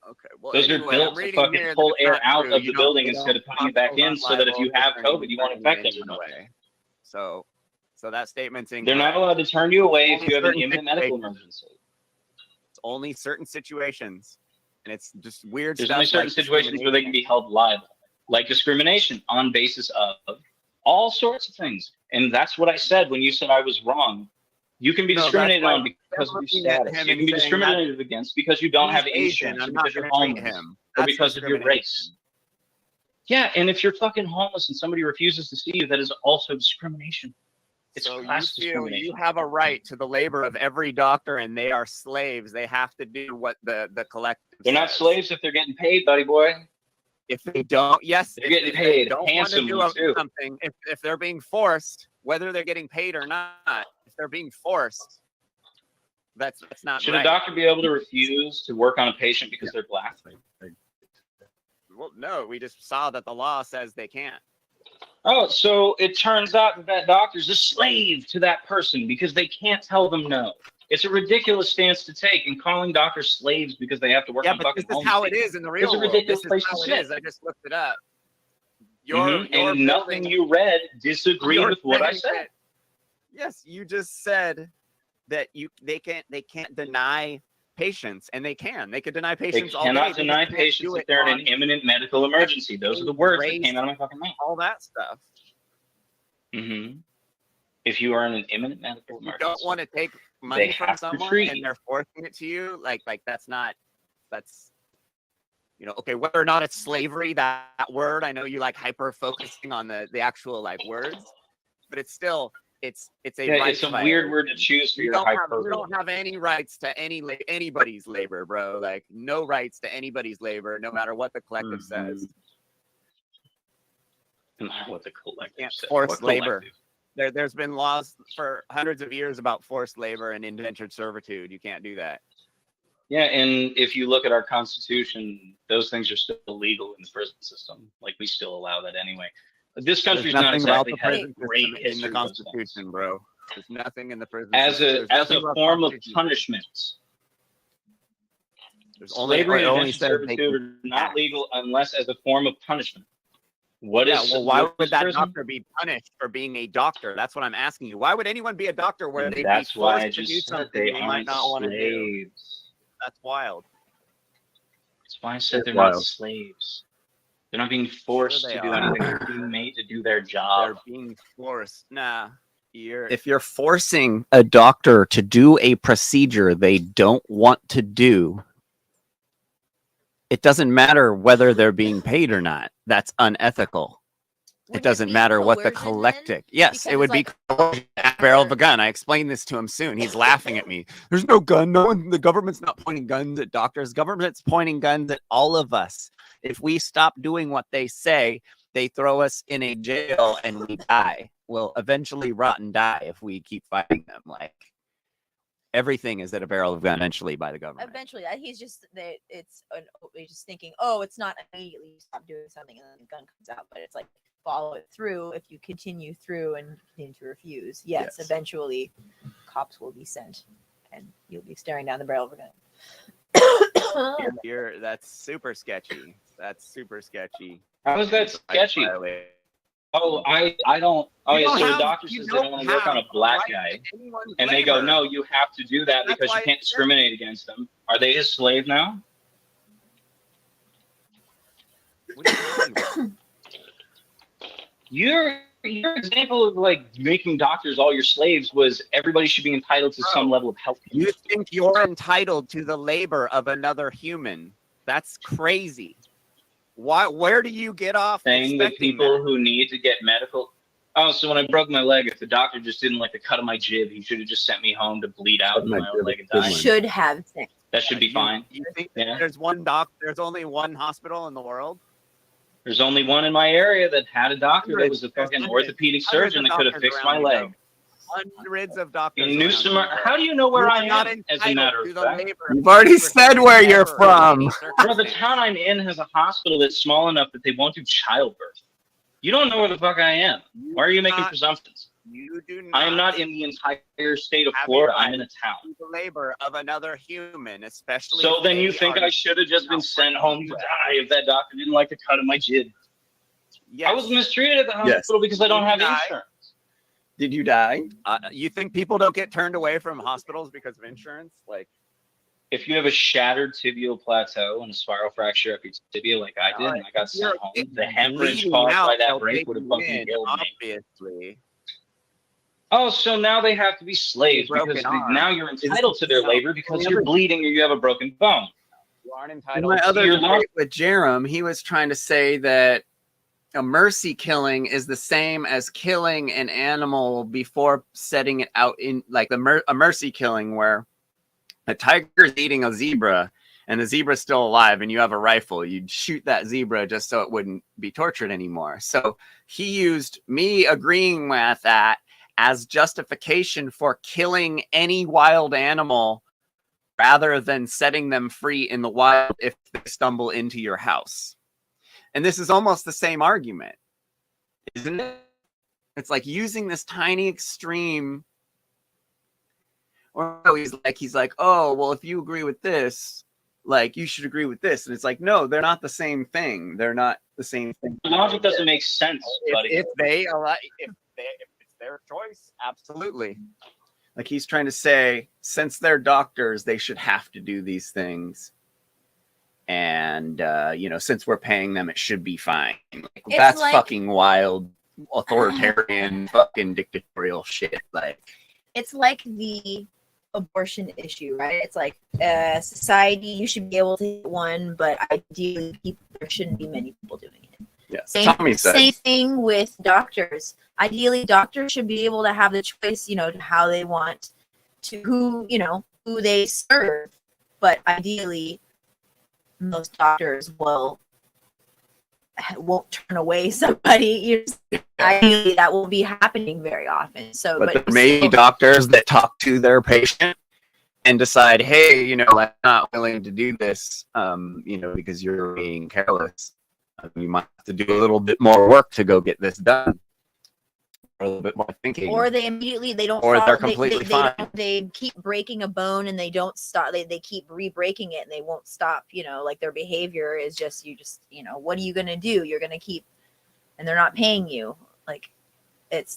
Okay, well, Those anyway, are built I'm to reading fucking here that pull it's air not out true. of You the don't- building you instead don't- of putting it back in, hospitals so aren't that if you liable have for turning COVID, you won't you infect in everyone. anyway. So that statement's They're incorrect. not allowed to turn you away if Only you have an certain imminent medical situations. emergency. It's only certain situations, and it's just weird There's stuff. only certain like situations where they can be held liable, like discrimination on basis of all sorts of things. And that's what I said when you said I was wrong. You can be No, that's discriminated like on because of your looking at status. him You and can be saying discriminated against because you don't he's have Asian, insurance, or I'm not because you're gonna treat homeless, him. or That's because of your discrimination. race. Yeah, and if you're fucking homeless and somebody refuses to see you, that is also discrimination. It's So you class feel discrimination. you have a right to the labor of every doctor, and they are slaves. They have to do what the collective. They're not says. slaves if they're getting paid, buddy boy. If they don't, yes, They're if getting they paid don't want to do handsomely, too. something, if they're being forced, whether they're getting paid or not, if they're being forced, that's not Should right. a doctor be able to refuse to work on a patient because they're black? Well, no, we just saw that the law says they can't. Oh, so it turns out that that doctor's a slave to that person because they can't tell them no. It's a ridiculous stance to take, and calling doctors slaves because they have to work Yeah, on but fucking this is homeless how it people. is in the real It's a world. ridiculous This place is how to it sit. is. I just looked it up. And nothing building- you read disagreed you're with what I saying said. that- Yes, you just said that they can't deny patients, and they could deny They patients all day. cannot just deny can't patients do if it they're in on an imminent medical emergency. Those are the words that came out of my fucking mouth. all that stuff. Mm-hmm. If you are in an imminent medical You emergency, don't want to take money from have to someone treat and you. they're forcing it to you. Like that's okay, whether or not it's slavery, that word, I know you like hyper focusing on the actual like words, but it's still it's a yeah, right it's a fight. weird word to choose for You your don't hyperbole. have any rights to anybody's labor, bro. Like no rights to anybody's labor, no matter what the collective says. No matter what the collective Can't says. force What labor. collective? There's been laws for hundreds of years about forced labor and indentured servitude. You can't do that. Yeah, and if you look at our Constitution, those things are still illegal in the prison system. Like, we still allow that anyway. This country's There's not nothing about exactly the had a prison great system in history the of those things. Constitution, bro. There's nothing in the prison As system. a There's nothing about form of Constitution. punishment, There's slavery and only indentured says they servitude can are not act. legal unless as a form of punishment. What is? Well, why what would is that prison? doctor be punished for being a doctor? That's what I'm asking you. Why would anyone be a doctor where And they'd be that's why I forced to do just said something they they might aren't not want to do? slaves. That's wild. That's why I said they're Wow. not slaves. They're not being forced they to do are. anything. They're being made to do their job. They're being forced. Nah. If you're forcing a doctor to do a procedure they don't want to do, it doesn't matter whether they're being paid or not. That's unethical. It doesn't matter what the collective. Yes, it would be coercion at the barrel of a gun. I explained this to him soon. He's laughing at me. There's no gun. No one. The government's not pointing guns at doctors. Government's pointing guns at all of us. If we stop doing what they say, they throw us in a jail and we die. We'll eventually rot and die if we keep fighting them. Like everything is at a barrel of a gun eventually by the government. Eventually, he's just that he's just thinking, oh, it's not immediately you stop doing something and then the gun comes out, but it's like follow it through. If you continue through and continue to refuse, yes, eventually cops will be sent and you'll be staring down the barrel of a gun. That's super sketchy. That's super sketchy. How is that sketchy? Oh, I don't. Oh, yeah. So the doctor says they don't want to work on a black guy, and they go, "No, you have to do that because you can't discriminate against them." Are they his slave now? What are you talking about? Your example of like making doctors all your slaves was everybody should be entitled to some level of health care. You think you're entitled to the labor of another human? That's crazy. Why? Where do you get off Saying that expecting people that? who need to get medical? Oh, so when I broke my leg, if the doctor just didn't like the cut of my jib, he should have just sent me home to bleed out in my own leg and die. Should have sent. That should be fine. You think Yeah. there's only one hospital in the world? There's only one in my area that had a doctor that was a fucking orthopedic surgeon that could have fixed my leg. Hundreds of doctors. In Newsom, how do you know where I am? As a matter of fact, You've already said where you're from. bro, the town I'm in has a hospital that's small enough that they won't do childbirth. You don't know where the fuck I am. Why are you making presumptions? You do not. I am not in the entire state of Florida. I'm in a town. The labor of another human, especially. So then you think I should have just been sent home to die if that doctor didn't like the cut of my jib? Yes. I was mistreated at the hospital because I don't have Die. insurance. Did you die? You think people don't get turned away from hospitals because of insurance? Like, if you have a shattered tibial plateau and a spiral fracture of your tibia like I did, and I got sent home, the hemorrhage caused by that break would have fucking killed me. Obviously. Oh, so now they have to be slaves because now you're entitled to their labor because you're bleeding or you have a broken bone. You aren't entitled. In my other debate with Jerem, he was trying to say that a mercy killing is the same as killing an animal before setting it out in like a mercy killing where a tiger's eating a zebra and the zebra's still alive and you have a rifle. You'd shoot that zebra just so it wouldn't be tortured anymore. So he used me agreeing with that as justification for killing any wild animal rather than setting them free in the wild if they stumble into your house. And this is almost the same argument, isn't it? It's like using this tiny extreme. Or he's like, oh, well, if you agree with this, like you should agree with this. And it's like, no, they're not the same thing. They're not the same thing. The logic doesn't make sense, buddy. If it's their choice, absolutely. Like he's trying to say, since they're doctors, they should have to do these things. And since we're paying them, it should be fine. Like, that's like, fucking wild, authoritarian, fucking dictatorial shit. Like it's like the abortion issue, right? It's like society, you should be able to get one, but ideally, there shouldn't be many people doing it. Yes, same thing with doctors. Ideally, doctors should be able to have the choice, how they want to, who they serve. But ideally, most doctors won't turn away somebody. Ideally, that won't be happening very often. So, but there may be doctors that talk to their patient and decide, hey, I'm not willing to do this, because you're being careless. You might have to do a little bit more work to go get this done. Or a little bit more thinking. Or they immediately, they don't. Or they're completely fine. They keep breaking a bone and they don't stop. They keep re-breaking it and they won't stop. Like their behavior is just, what are you going to do? You're going to keep and they're not paying you. Like,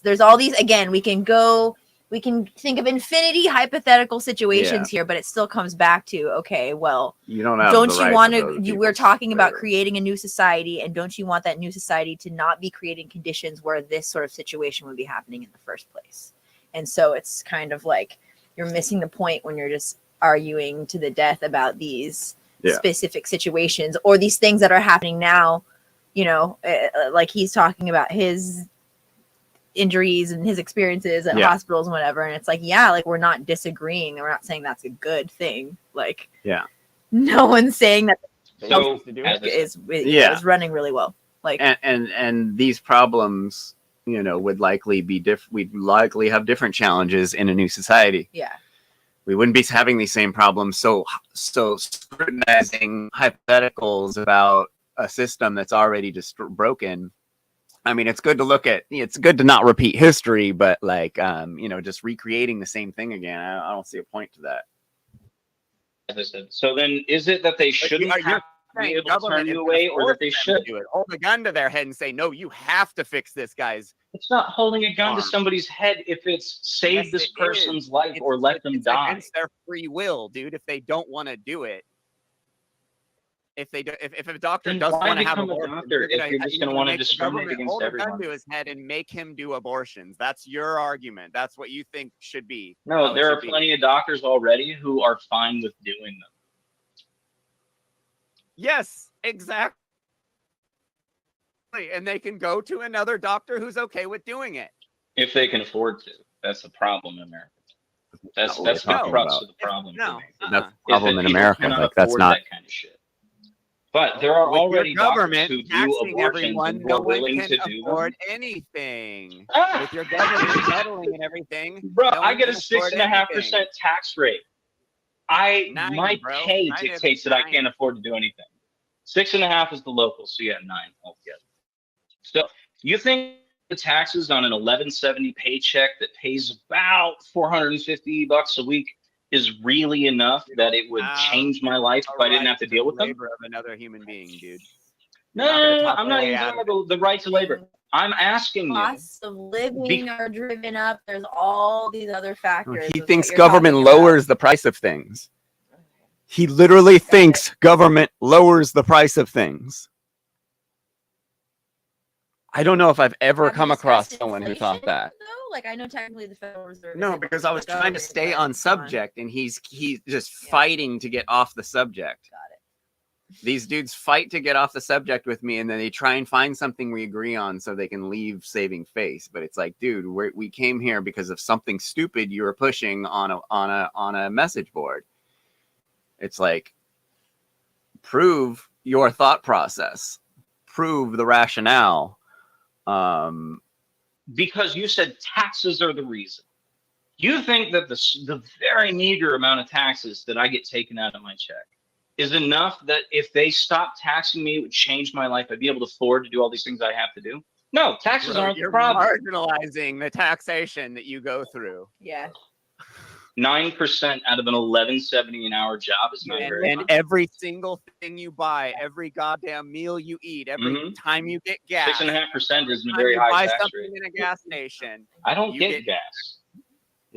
there's all these, again, we can think of infinity hypothetical situations here, but it still comes back to, okay, well, You don't have don't the you rights want of to, those we're people's talking about labor. creating a new society, and don't you want that new society to not be creating conditions where this sort of situation would be happening in the first place? And so it's kind of like you're missing the point when you're just arguing to the death about these specific situations or these things that are happening now, you know, like he's talking about his injuries and his experiences at hospitals and whatever, and it's like, yeah, like, we're not disagreeing, we're not saying that's a good thing, like, no one's saying that So is running really well, like, and these problems, you know, would likely be we'd likely have different challenges in a new society. We wouldn't be having these same problems, so scrutinizing hypotheticals about a system that's already just broken. I mean, it's good to not repeat history, but like, you know, just recreating the same thing again, I don't see a point to that. So then, is it that they shouldn't have to be able to turn you away, or that they should do it? Hold a gun to their head and say, no, you have to fix this, guys. It's not holding a gun to somebody's head if it's save this person's life or let them die. Against their free will, dude. If they don't want to do it, if a doctor doesn't want to have abortions, you're just going to want to discriminate against everyone. Gun to his head and make him do abortions. That's your argument. That's what you think should be. No, there are plenty of doctors already who are fine with doing them. Yes, exactly. And they can go to another doctor who's okay with doing it. If they can afford to. That's the problem in America. That's the crux of the problem. That's the problem in America. Like, that's not that kind of shit. But there are already government doctors who do abortions and who are willing to do them. Anything. With your government meddling and everything. Bro, I get a 6.5% tax rate. My pay dictates that I can't afford to do anything. 6.5 is the local, so yeah, 9 altogether. So you think the taxes on an $11.70 paycheck that pays about $450 a week is really enough that it would change my life if I didn't have to deal with them? Labor of another human being, dude. No, I'm not even talking about the right to labor. I'm asking you. Costs of living are driven up. There's all these other factors. He thinks government lowers the price of things. He literally thinks government lowers the price of things. I don't know if I've ever come across someone who thought that. Like, I know technically the Federal Reserve. No, because I was trying to stay on subject, and he's just fighting to get off the subject. Got it. These dudes fight to get off the subject with me, and then they try and find something we agree on so they can leave saving face. But it's like, dude, we came here because of something stupid you were pushing on a message board. It's like, prove your thought process, prove the rationale. Because you said taxes are the reason. You think that the very meager amount of taxes that I get taken out of my check is enough that if they stopped taxing me, it would change my life? I'd be able to afford to do all these things I have to do? No, taxes aren't the problem. You're marginalizing the taxation that you go through. Yeah. 9% out of an $11.70 an hour job is not very much. And every single thing you buy, every goddamn meal you eat, every time you get gas, 6.5% isn't a very high tax rate. In a gas station, I don't get gas.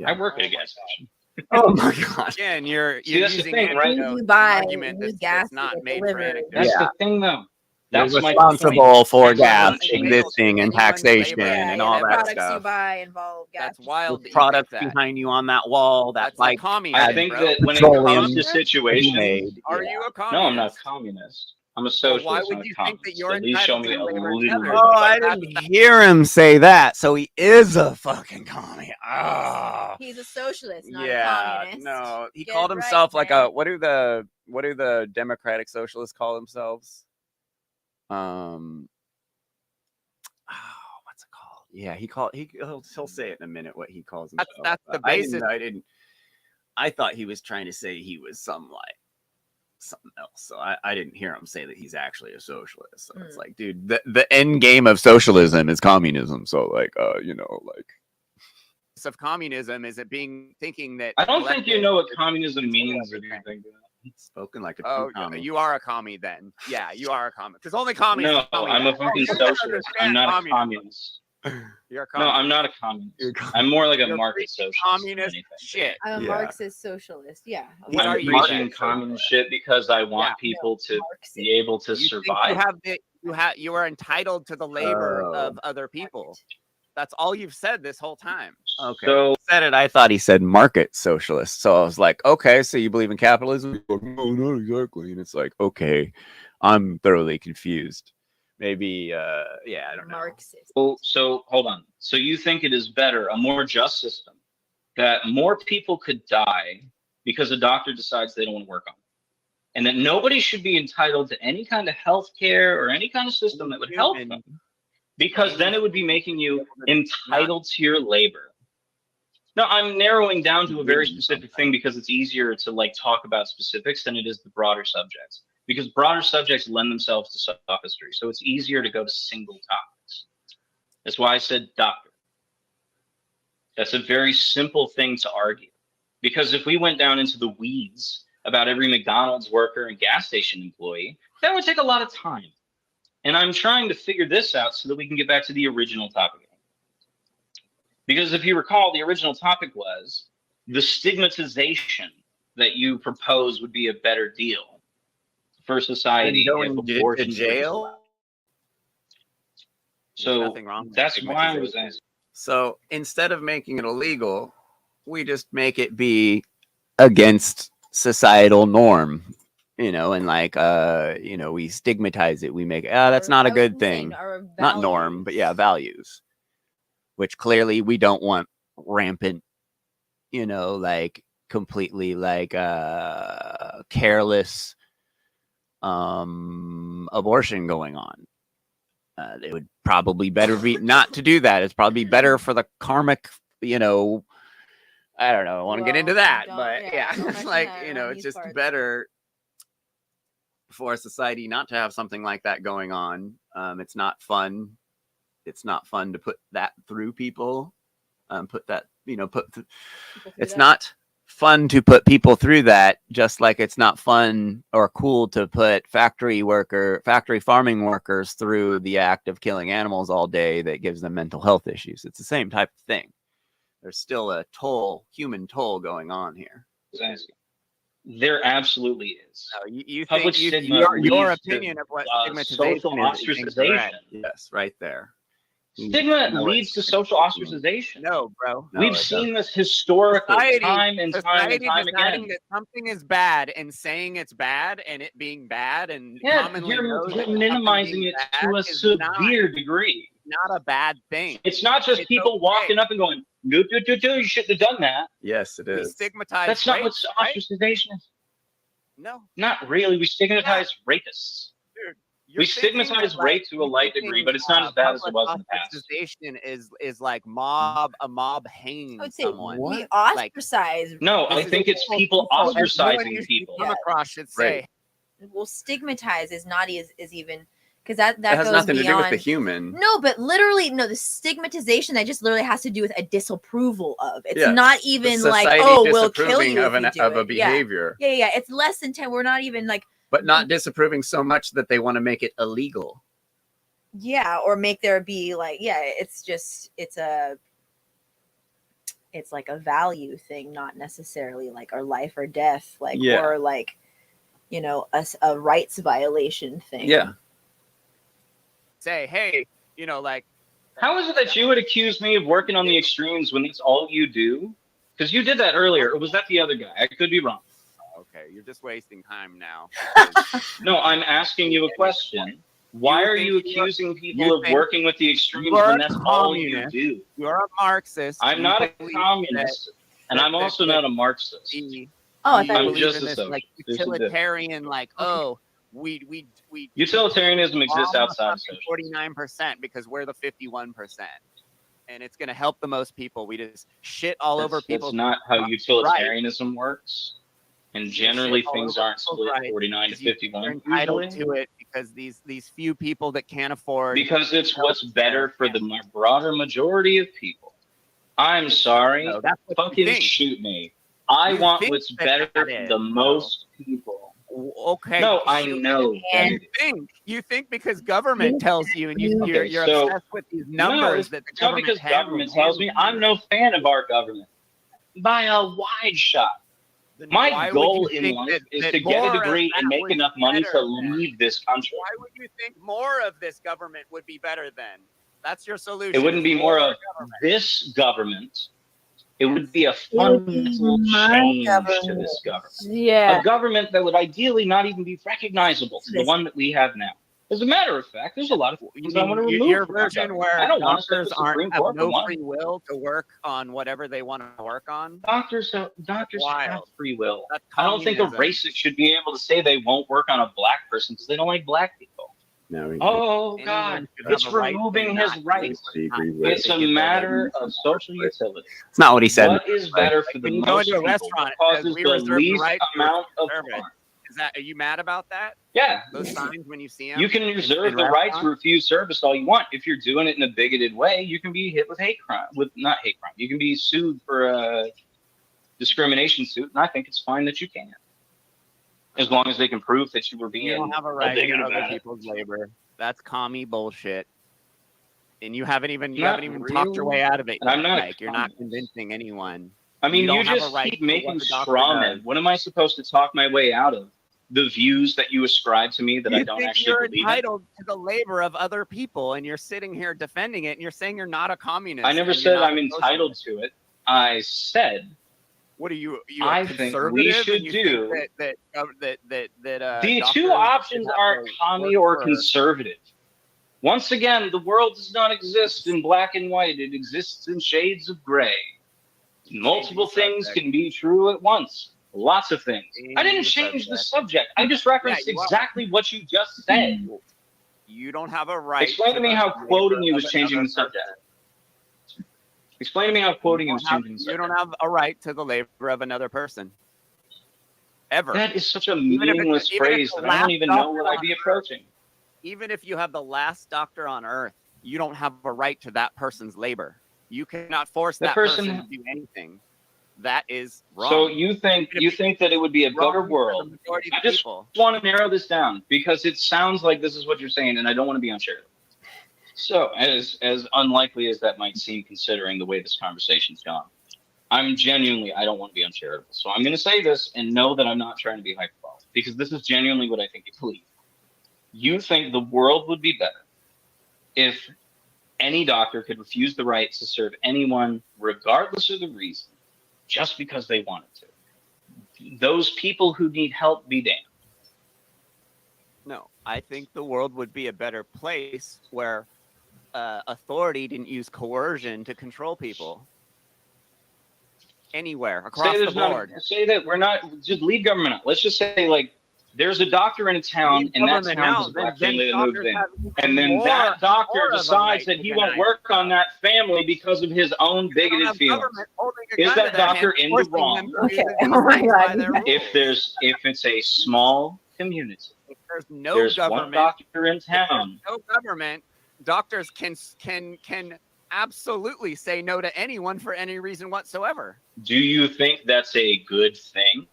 I work at a gas station. Oh my gosh! Again, you're that's using the thing, right? You buy argument that's not made for anecdote. That's the thing, though. That's responsible for gas existing and taxation and all that products stuff. You buy involve gas. That's wild. Products behind you on that wall. That's like communist. I think that when it comes to situations, are you a communist? No, I'm not a communist. I'm a socialist. Why would you think that you're at least show me a little? Oh, I didn't hear him say that. So he is a fucking communist. Oh. He's a socialist, not a communist. No, he called himself like a what do the Democratic Socialists call themselves? What's it called? Yeah, he'll say it in a minute what he calls himself. That's the basis. I thought he was trying to say he was something else. So I didn't hear him say that he's actually a socialist. So it's like, dude, the end game of socialism is communism. So like, of communism is it thinking that I don't think you know what communism means or anything. Spoken like a Oh, true commie. you are a commie then. Yeah, you are a commie. Because only commies. No, tell me I'm that. a fucking You don't socialist. I'm understand not a communism. communist. You're a No, communist. I'm not a communist. You're a I'm more like a You're market freaking socialist. communist than anything. shit. I'm a Yeah. Marxist socialist. Yeah. What I'm are you preaching then? communist shit because I want Yeah. people to Marxist. be able to You think survive. you are entitled to the labor Oh. of other people. That's all you've said this whole time. Okay. So Said it. I thought he said market socialist. So I was like, okay, so you believe in capitalism? He's like, no, not exactly. And it's like, okay, I'm thoroughly confused. Maybe, yeah, I don't know. Marxist. so hold on. So you think it is better, a more just system, that more people could die because a doctor decides they don't want to work on it, and that nobody should be entitled to any kind of health care or any kind of system that would help them, because then it would be making you entitled to your labor. No, I'm narrowing down to a very specific thing because it's easier to like talk about specifics than it is the broader subjects. Because broader subjects lend themselves to sophistry, so it's easier to go to single topics. That's why I said doctor. That's a very simple thing to argue. Because if we went down into the weeds about every McDonald's worker and gas station employee, that would take a lot of time. And I'm trying to figure this out so that we can get back to the original topic. Because if you recall, the original topic was the stigmatization that you propose would be a better deal for society And going if to abortion was jail? allowed. There's So nothing wrong with that's why I was stigmatization. asking. So instead of making it illegal, we just make it be against societal norm, and like, we stigmatize it. We make, that's not a good thing. Not norm, but yeah, values, which clearly we don't want rampant, like completely like careless abortion going on. It would probably better be not to do that. It's probably better for the karmic, I don't know. I want to get into that, but yeah, it's like, it's just better for society not to have something like that going on. It's not fun. It's not fun to put that through people. It's not fun to put people through that, just like it's not fun or cool to put factory farming workers through the act of killing animals all day that gives them mental health issues. It's the same type of thing. There's still a human toll going on here. There absolutely is. No, you Public think stigma your leads to, opinion of what social stigmatization is ostracization. incorrect. Yes, right there. Stigma leads to social ostracization. No, bro. No, We've it seen this historically, time and time deciding again. that something is bad and saying it's bad and it being bad and Yeah, commonly you're known as minimizing something it being to a bad is severe degree. not a bad thing. It's not just It's people okay. walking up and going, no, you shouldn't have done that. Yes, it We is. stigmatize That's not rape, what right? ostracization is. No. Not really. We stigmatize rapists. We stigmatize rape to a light degree, but it's not as bad as it was in the past. Ostracization is like a mob hanging I would say someone. we Like, ostracize. No, I This is think it's people everyone ostracizing you people. come across should say, Well, stigmatize is not is even because that It has goes nothing to do with beyond the human. No, but literally, no. The stigmatization that just literally has to do with a disapproval of. It's Yes. not The even like, society oh, we'll kill disapproving you of if you do of a it. Yeah. behavior, Yeah. It's less than 10. We're not even like, but not disapproving so much that they want to make it illegal. yeah, or make there be like, yeah. It's just it's like a value thing, not necessarily like our life or death, like Yeah. or like, a rights violation thing. Yeah. say, hey, like, How is it that you would accuse me of working on the extremes when that's all you do? Because you did that earlier. Or was that the other guy? I could be wrong. okay, you're just wasting time now. No, I'm asking you a question. Why are you accusing people of working with the extremes when that's all you do? You're a Marxist. I'm not a communist, and I'm also not a Marxist. Oh, I thought I'm believe just in a this socialist. like There's a difference. utilitarian, like, oh, we Utilitarianism exists outside of socialism. 49% because we're the 51%, and it's going to help the most people. We just shit all over people. That's not how utilitarianism works. And generally, things aren't split 49 to 51. You're entitled Usually. to it because these few people that can't afford. Because it's what's better for the broader majority of people. I'm sorry. No, that's what you Fucking think. shoot me. I You want think what's that better that for is, the most people. Okay. No, I know. And- You think because government tells you, and you're so- obsessed with these No, numbers that the it's not because government tells me. I'm no fan of our government by a wide shot. Then My why would goal you in think life is that to get a more of degree and that make would enough be money better to then? leave this country. Why would you think more of this government would be better then? That's your solution. It wouldn't be is more of government. this government. It would be a would be fundamental my change to government. this government. Yeah. A government that would ideally not even be recognizable to the one that we have now. As a matter of fact, there's a lot of things I want to remove your from our version government. where I don't want to set doctors the aren't Supreme have Court for no one. free will to work on whatever they want to work on. Doctors have wild. free will. That's I don't think a communism. racist should be able to say they won't work on a black person because they don't like black people. No, Oh Anyone God, should have it's a right to removing his not rights. I agree with It's a matter of social utility. It's not what he said. What is better for the When you go most into a people? restaurant, What it says, causes "We the reserve the least right to amount of service." harm? Are you mad about that? Yeah. Those signs when you see them. You can reserve the right to refuse service all you want. If you're doing it in a bigoted way, you can be hit with hate crime. Not hate crime. You can be sued for a discrimination suit, and I think it's fine that you can, as long as they can prove that you were being You don't have a right bigot to other about it. people's labor. That's commie bullshit. And you haven't even Not talked your really. way out of it. And I'm not a like you're not communist. convincing anyone. I mean, you don't have a just right keep to what making the doctor straw men. does. What am I supposed to talk my way out of? The views that you ascribe to me that I You don't think actually you're believe in? entitled to the labor of other people, and you're sitting here defending it, and you're saying you're not a communist. I never and you're said not I'm a entitled socialist. to it. I said What are you? You I a think conservative? we and should you do- think that the doctors two options should have aren't to commie work or for- conservative. Once again, the world does not exist in black and white. It exists in shades of gray. Multiple things subject. can be true at once. Lots of things. I didn't Changing change the subject. subject. I just referenced you are. exactly what you just said. You don't have a right. Explain to me the how labor quoting you of is changing another the subject. person. Explain to me how quoting you is changing the You subject. don't have a right to the labor of another person. Ever. That is such a if it's- meaningless even if phrase the that I don't last even know doctor what I'd on be earth- approaching. Even if you have the last doctor on earth, you don't have a right to that person's labor. You cannot force That that person- person to do anything. That is wrong. So you think that it would be a Wrong better for the world? majority of I just people. want to narrow this down because it sounds like this is what you're saying, and I don't want to be uncharitable. So, as unlikely as that might seem, considering the way this conversation's gone, I don't want to be uncharitable. So I'm going to say this and know that I'm not trying to be hyperbolic because this is genuinely what I think you believe. You think the world would be better if any doctor could refuse the right to serve anyone, regardless of the reason, just because they wanted to. Those people who need help be damned. No, I think the world would be a better place where authority didn't use coercion to control people. Anywhere across the board. Say that we're not, just leave government out. Let's just say, like, there's a doctor in a town, and that town has a black family that moved in. And then that doctor decides that he won't work on that family because of his own bigoted feelings. Is that doctor in the wrong? Okay. Oh my God. If it's a small community, there's no there's government. one doctor in town. No government. Doctors can absolutely say no to anyone for any reason whatsoever. Do you think that's a good thing?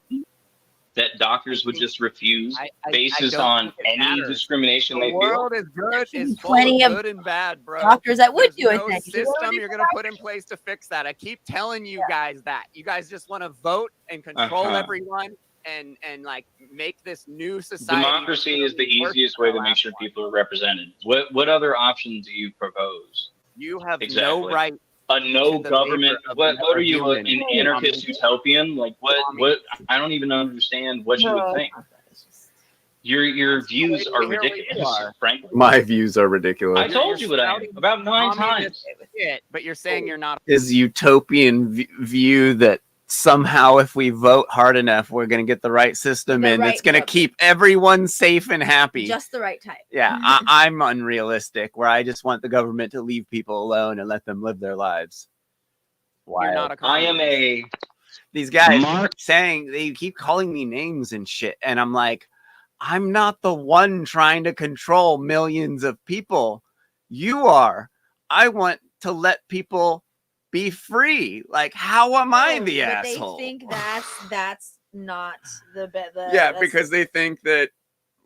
That doctors would just refuse basis don't on think it any matters. discrimination they The feel? world is good. There's Is full plenty of of good and bad, bro. doctors that would There's do it no then. system you're going to put in place to fix that. I keep telling you guys that. You guys just want to vote and control everyone and like make this new society. Democracy is the easiest way to make sure people are represented. What other option do you propose? You have Exactly. no right. A no To the government. labor of What another are you, an human. anarchist utopian? Like what? I don't even understand what you would think. Your views are Here we ridiculous, are. frankly. My views are ridiculous. I told you what I am about 9 times. Shit, but you're saying you're not. Is utopian view that somehow if we vote hard enough, we're going to get the right system The in that's right going to government. keep everyone safe and happy. Just the right type. Yeah, I'm unrealistic where I just want the government to leave people alone and let them live their lives. You're not a I am a These guys Mark- saying they keep calling me names and shit. And I'm like, I'm not the one trying to control millions of people. You are. I want to let people be free. Like, how am I the but asshole? They think that's not the Yeah, that's- because they think that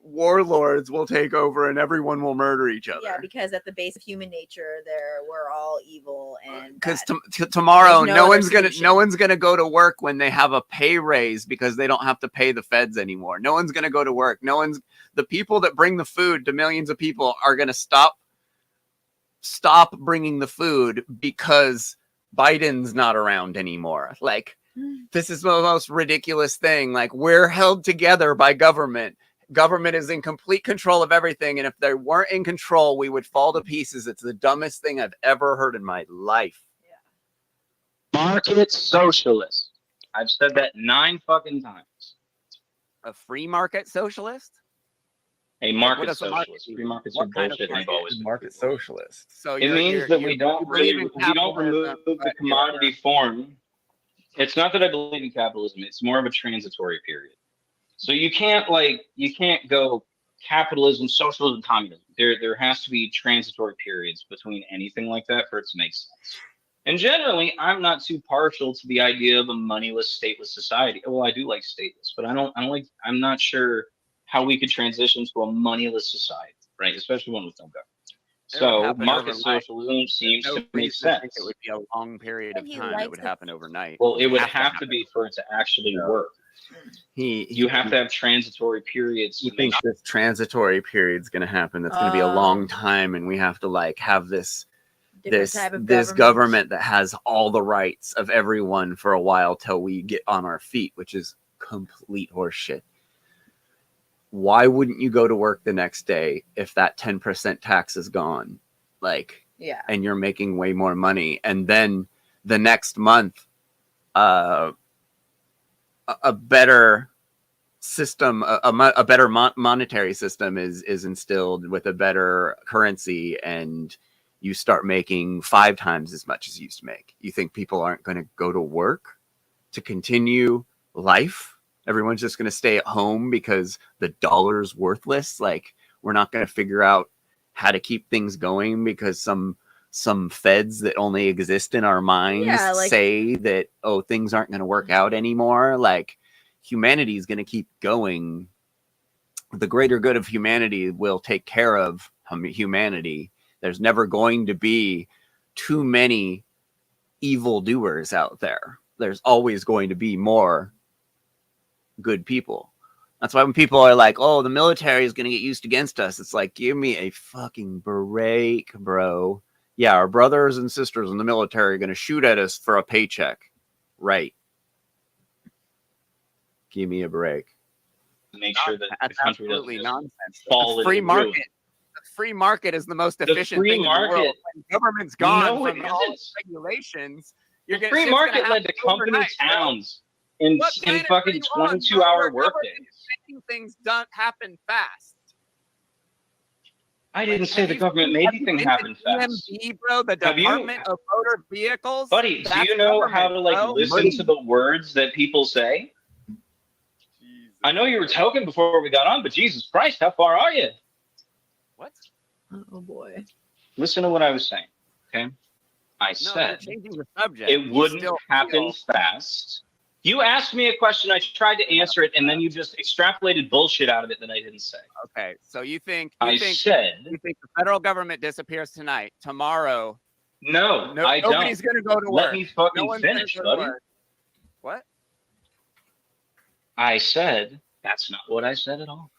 warlords will take over and everyone will murder each other. yeah, because at the base of human nature, we're all evil and Because bad. tomorrow, There's no no other one's gonna solution. go to work when they have a pay raise because they don't have to pay the feds anymore. No one's gonna go to work. The people that bring the food to millions of people are gonna stop bringing the food because Biden's not around anymore. Like, this is the most ridiculous thing. Like, we're held together by government. Government is in complete control of everything, and if they weren't in control, we would fall to pieces. It's the dumbest thing I've ever heard in my life. Market socialist. I've said that 9 fucking times. A free market socialist? A What market does a market socialist. mean? Free markets What are kind of bullshit. They've always been. market socialist? So It means that we don't remove capitalism, the commodity form. It's not that I believe in capitalism. It's more of a transitory period. So you can't go capitalism, socialism, communism. There has to be transitory periods between anything like that for it to make sense. And generally, I'm not too partial to the idea of a moneyless, stateless society. Well, I do like stateless, but I'm not sure how we could transition to a moneyless society, right? Especially one with no government. So market socialism seems to make sense. It would be a long period of time. It would happen overnight. Well, it would have to be for it to actually work. You have to have transitory periods. You think this transitory period is going to happen? That's going to be a long time, and we have to have this government that has all the rights of everyone for a while till we get on our feet, which is complete horseshit. Why wouldn't you go to work the next day if that 10% tax is gone? And you're making way more money, and then the next month, a better system, a better monetary system is instilled with a better currency, and you start making 5 times as much as you used to make. You think people aren't going to go to work to continue life? Everyone's just going to stay at home because the dollar's worthless. We're not going to figure out how to keep things going because some feds that only exist in our minds say that, things aren't going to work out anymore. Humanity is going to keep going. The greater good of humanity will take care of humanity. There's never going to be too many evildoers out there. There's always going to be more good people. That's why when people are like, the military is going to get used against us, it's like, give me a fucking break, bro. Yeah, our brothers and sisters in the military are going to shoot at us for a paycheck. Right. Give me a break. Make sure that that's the country absolutely doesn't nonsense. fall The free into market. ruin. The free market is the most efficient free thing in the world. market- When government's gone No, it from all isn't. its regulations. The free market led to company towns in fucking 22-hour workdays. Making things happen fast. I didn't say the government made anything happen fast. DMV, bro, the Department of Motor Vehicles. Buddy, do you know how to listen to the words that people say? I know you were talking before we got on, but Jesus Christ, how far are you? What? Oh boy. Listen to what I was saying, okay? I said changing the subject. It wouldn't happen fast. You asked me a question, I tried to answer it, and then you just extrapolated bullshit out of it that I didn't say. Okay, so you think I said you think the federal government disappears tonight, tomorrow? No, I don't. Nobody's going to go to work. Let me fucking finish, buddy. What? I said that's not what I said at all.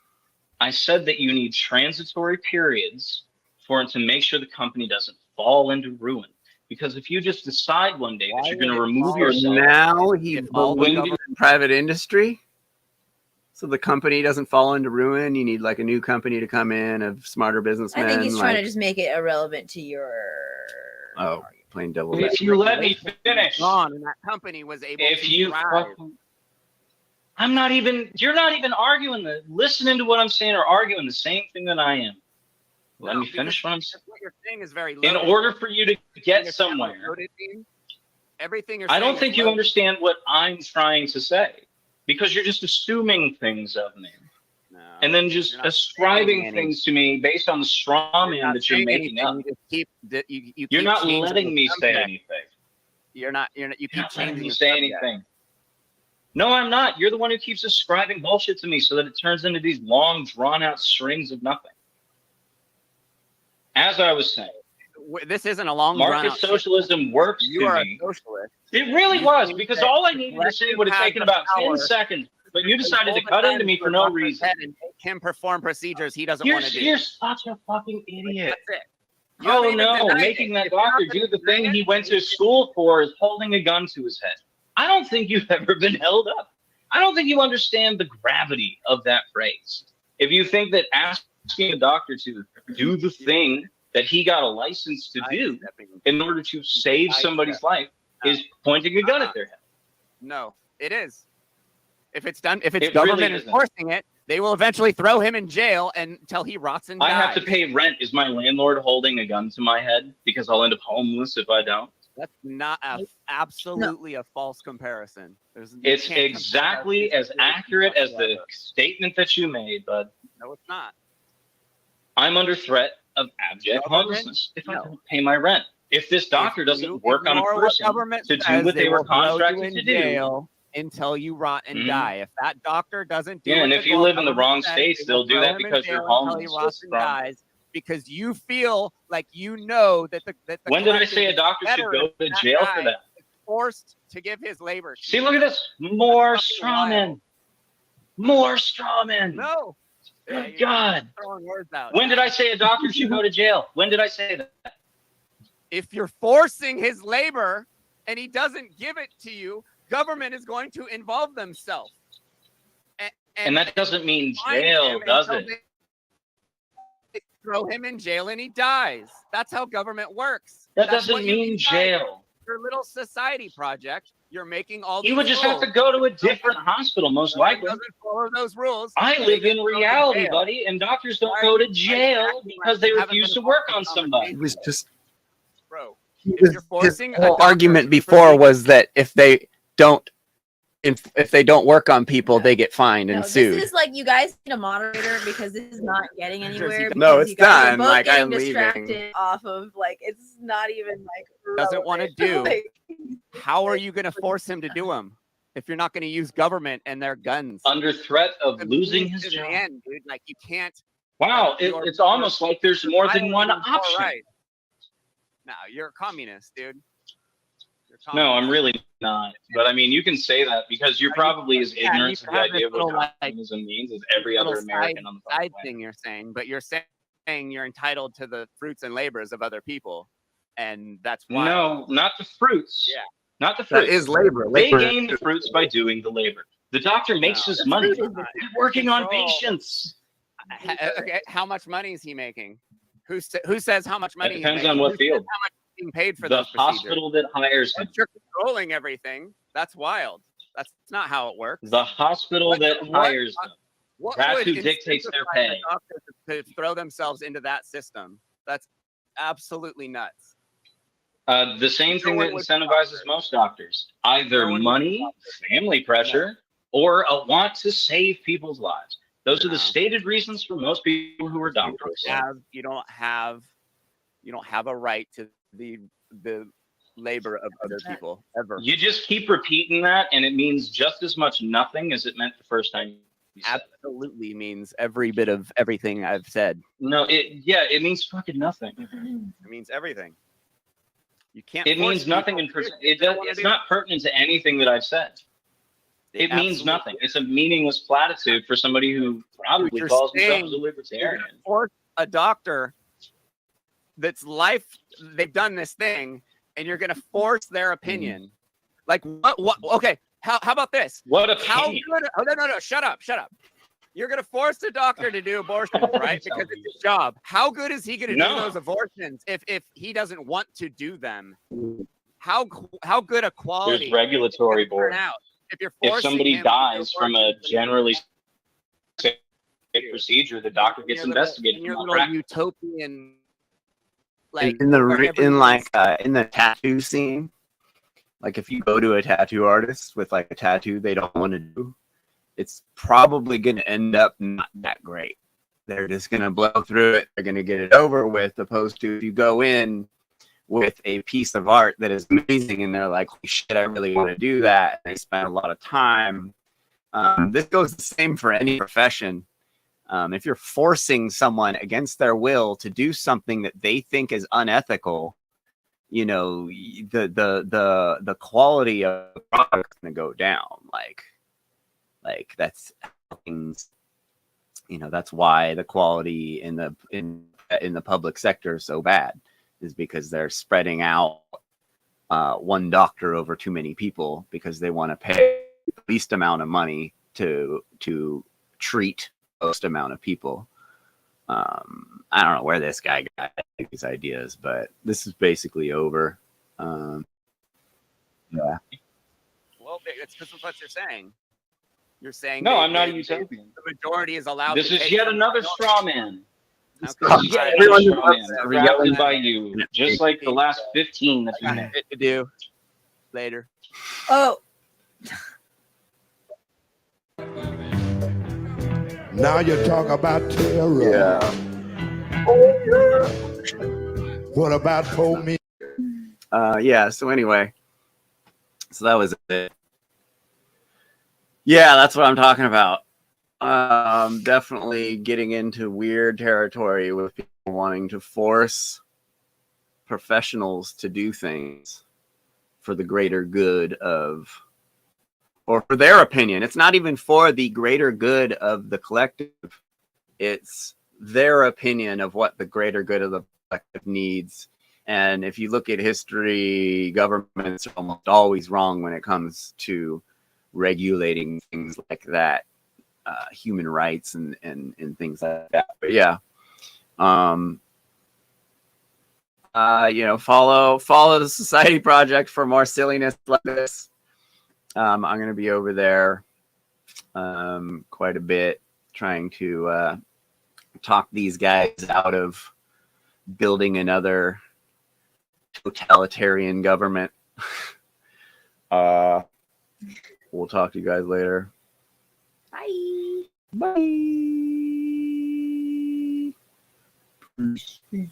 I said that you need transitory periods for it to make sure the company doesn't fall into ruin. Because if you just decide one day that you're going to remove yourself, now he believes in private industry, so the company doesn't fall into ruin. You need a new company to come in of smarter businessmen. I think he's trying to just make it irrelevant to your. Plain devil. If you let me finish, and that company was able to thrive. I'm not even. You're not even arguing listening to what I'm saying or arguing the same thing that I am. Let me finish what I'm saying. What you're saying is very in order for you to get somewhere. Everything you're I saying don't think you understand what I'm trying to say because you're just assuming things of me. No, and then just ascribing things to me based on the straw man that you're making up. You're not letting me say anything. You keep changing. Let me say anything. No, I'm not. You're the one who keeps ascribing bullshit to me so that it turns into these long, drawn-out strings of nothing. As I was saying, This isn't a long market socialism works You to are me. a socialist. It really You was, think because that all I the needed to say collective would have has taken the about 10 power seconds, but you to decided to hold a cut gun into me to for a no doctor's reason. head and make him perform procedures he doesn't You're, want to do. you're such a fucking idiot. That's it. You haven't Oh even no, denied making it. that If you're not doctor gonna do the deny thing it, he went then to school for is holding a gun to his head. I don't think you've ever been held up. I don't think you understand the gravity of that phrase. If you think that asking a doctor to do the thing that he got a license to do in order to save somebody's life is pointing a gun at their head. No, it is. If it's done, if it's It really government isn't. enforcing it, they will eventually throw him in jail until he rots and dies. I have to pay rent. Is my landlord holding a gun to my head because I'll end up homeless if I don't? That's not absolutely a false comparison. You It's can't compare exactly those as two accurate as the whatsoever. statement that you made, bud. No, it's not. I'm under threat of abject Government? homelessness if I No. don't pay my rent. If this doctor If you doesn't work on a ignore what person government to do says, what they were will throw you contracted in to do, jail until you rot and Mhm. die. If that doctor doesn't do Yeah, what and the if you live in the government wrong says, states, they will they'll do throw that him in because you're jail until he homeless. rots What's and wrong? dies because you feel like you know that the When did I collective say a is doctor should better go if to that jail guy for that? is forced to give his labor. to See, you. look at this. More That's fucking wild. strawmen. More strawmen. No. Good you're God. throwing words out When now. did I say a doctor should go to jail? When did I say that? If you're forcing his labor and he doesn't give it to you, government is going to involve themselves. And that doesn't mean find jail, him does until it? they throw him in jail and he dies. That's how government works. That That's doesn't what you mean decide. jail. Your little society project, you're making all these You would just have to rules. go to a different hospital, most Someone likely. doesn't follow those rules. I they live get in thrown to reality, jail. buddy, and doctors don't Why go are to you jail acting because like they you haven't refuse to been work part on of the somebody. He was just Bro, he if was, you're forcing his a whole doctor argument to before prescribe- was that if they don't if they don't work on people, they get fined and No, sued. this is like you guys need a moderator because this is not getting anywhere. No, because it's you guys done. Are both Like, getting I'm leaving. distracted off of like it's not even like Doesn't wanna relevant. do. Like, how are you going to force him to do them if you're not going to use government and their guns? Under threat of The losing means his to the job. end, dude. Like you can't. Wow, You're- it's almost like there's more than one violating your option. rights. No, you're a communist, dude. You're a No, I'm communist. really not. But I mean, you can say that because you're probably as Yeah, ignorant you to the have idea this of what little, like, communism means as every little other American on the side planet. thing you're saying, but you're saying you're entitled to the fruits and labors of other people, and that's why. No, not the fruits. Yeah. Not the That fruits. is labor. They Labor. gain the fruits by doing the labor. The doctor makes No. his the money fruit is the working on Control. patients. Okay, how much money is he making? Who says how much money? It he's depends making? on what Who says field. How much is being paid for The those procedures? hospital that hires him. Once you're controlling everything, that's wild. That's not how it works. The hospital What- that what- hires them. What That's would who dictates their incentivize pay. a doctor to throw themselves into that system? That's absolutely nuts. The same thing No that one would incentivizes stop most doctors. Either No one would money, stop family pressure, or a want to save people's lives. Those are No. the stated reasons for most people who are doctors. You don't have a right to the labor of other people ever. You just keep repeating that, and it means just as much nothing as it meant the first time you said it. Absolutely means every bit of everything I've said. No, it means fucking nothing. It means everything. You can't. It force means nothing people in to do it they don't does, wanna it's do. not pertinent to anything that I've said. It means Absolutely. nothing. It's a meaningless platitude for somebody who probably You're calls saying themselves a libertarian. Or a doctor that's they've done this thing, and you're going to force their opinion. Like what? Okay. How about this? What a How pain. good? Oh, no! Shut up! You're gonna force the doctor to do abortions, right? Because it's his job. How good is he gonna do No. those abortions if he doesn't want to do them? How good a quality There's regulatory is it gonna turn board. out if you're If forcing somebody him to do dies from a abortions? generally safe procedure, the doctor gets In your little- investigated. in your for little malpractice. utopian, like in the where in everyone's- like in the tattoo scene, like if you go to a tattoo artist with like a tattoo they don't want to do, it's probably going to end up not that great. They're just going to blow through it. They're going to get it over with, opposed to if you go in with a piece of art that is amazing, and they're like, holy shit, I really want to do that. And they spend a lot of time. This goes the same for any profession. If you're forcing someone against their will to do something that they think is unethical, you know, the quality of the product is going to go down. Like that's things, you know, that's why the quality in the public sector is so bad, is because they're spreading out one doctor over too many people because they want to pay the least amount of money to treat most amount of people. I don't know where this guy got these ideas, but this is basically over. Yeah. Well, it's because of what you're saying. You're saying no, I'm not a utopian. The majority is allowed. This to is take yet some another minority. straw man. This Okay. is yet Everyone another straw man loves crafted by you, just like the last 15 that you I got made. shit to do later. Oh, Now you talk about terror. Yeah. What about me? Yeah. So anyway, so that was it. Yeah, that's what I'm talking about. Definitely getting into weird territory with people wanting to force professionals to do things for the greater good of, or for their opinion. It's not even for the greater good of the collective. It's their opinion of what the greater good of the collective needs. And if you look at history, governments are almost always wrong when it comes to regulating things like that, human rights and things like that. But yeah, you know, follow the Society Project for more silliness like this. I'm going to be over there quite a bit, trying to talk these guys out of building another totalitarian government. We'll talk to you guys later. bye. Bye.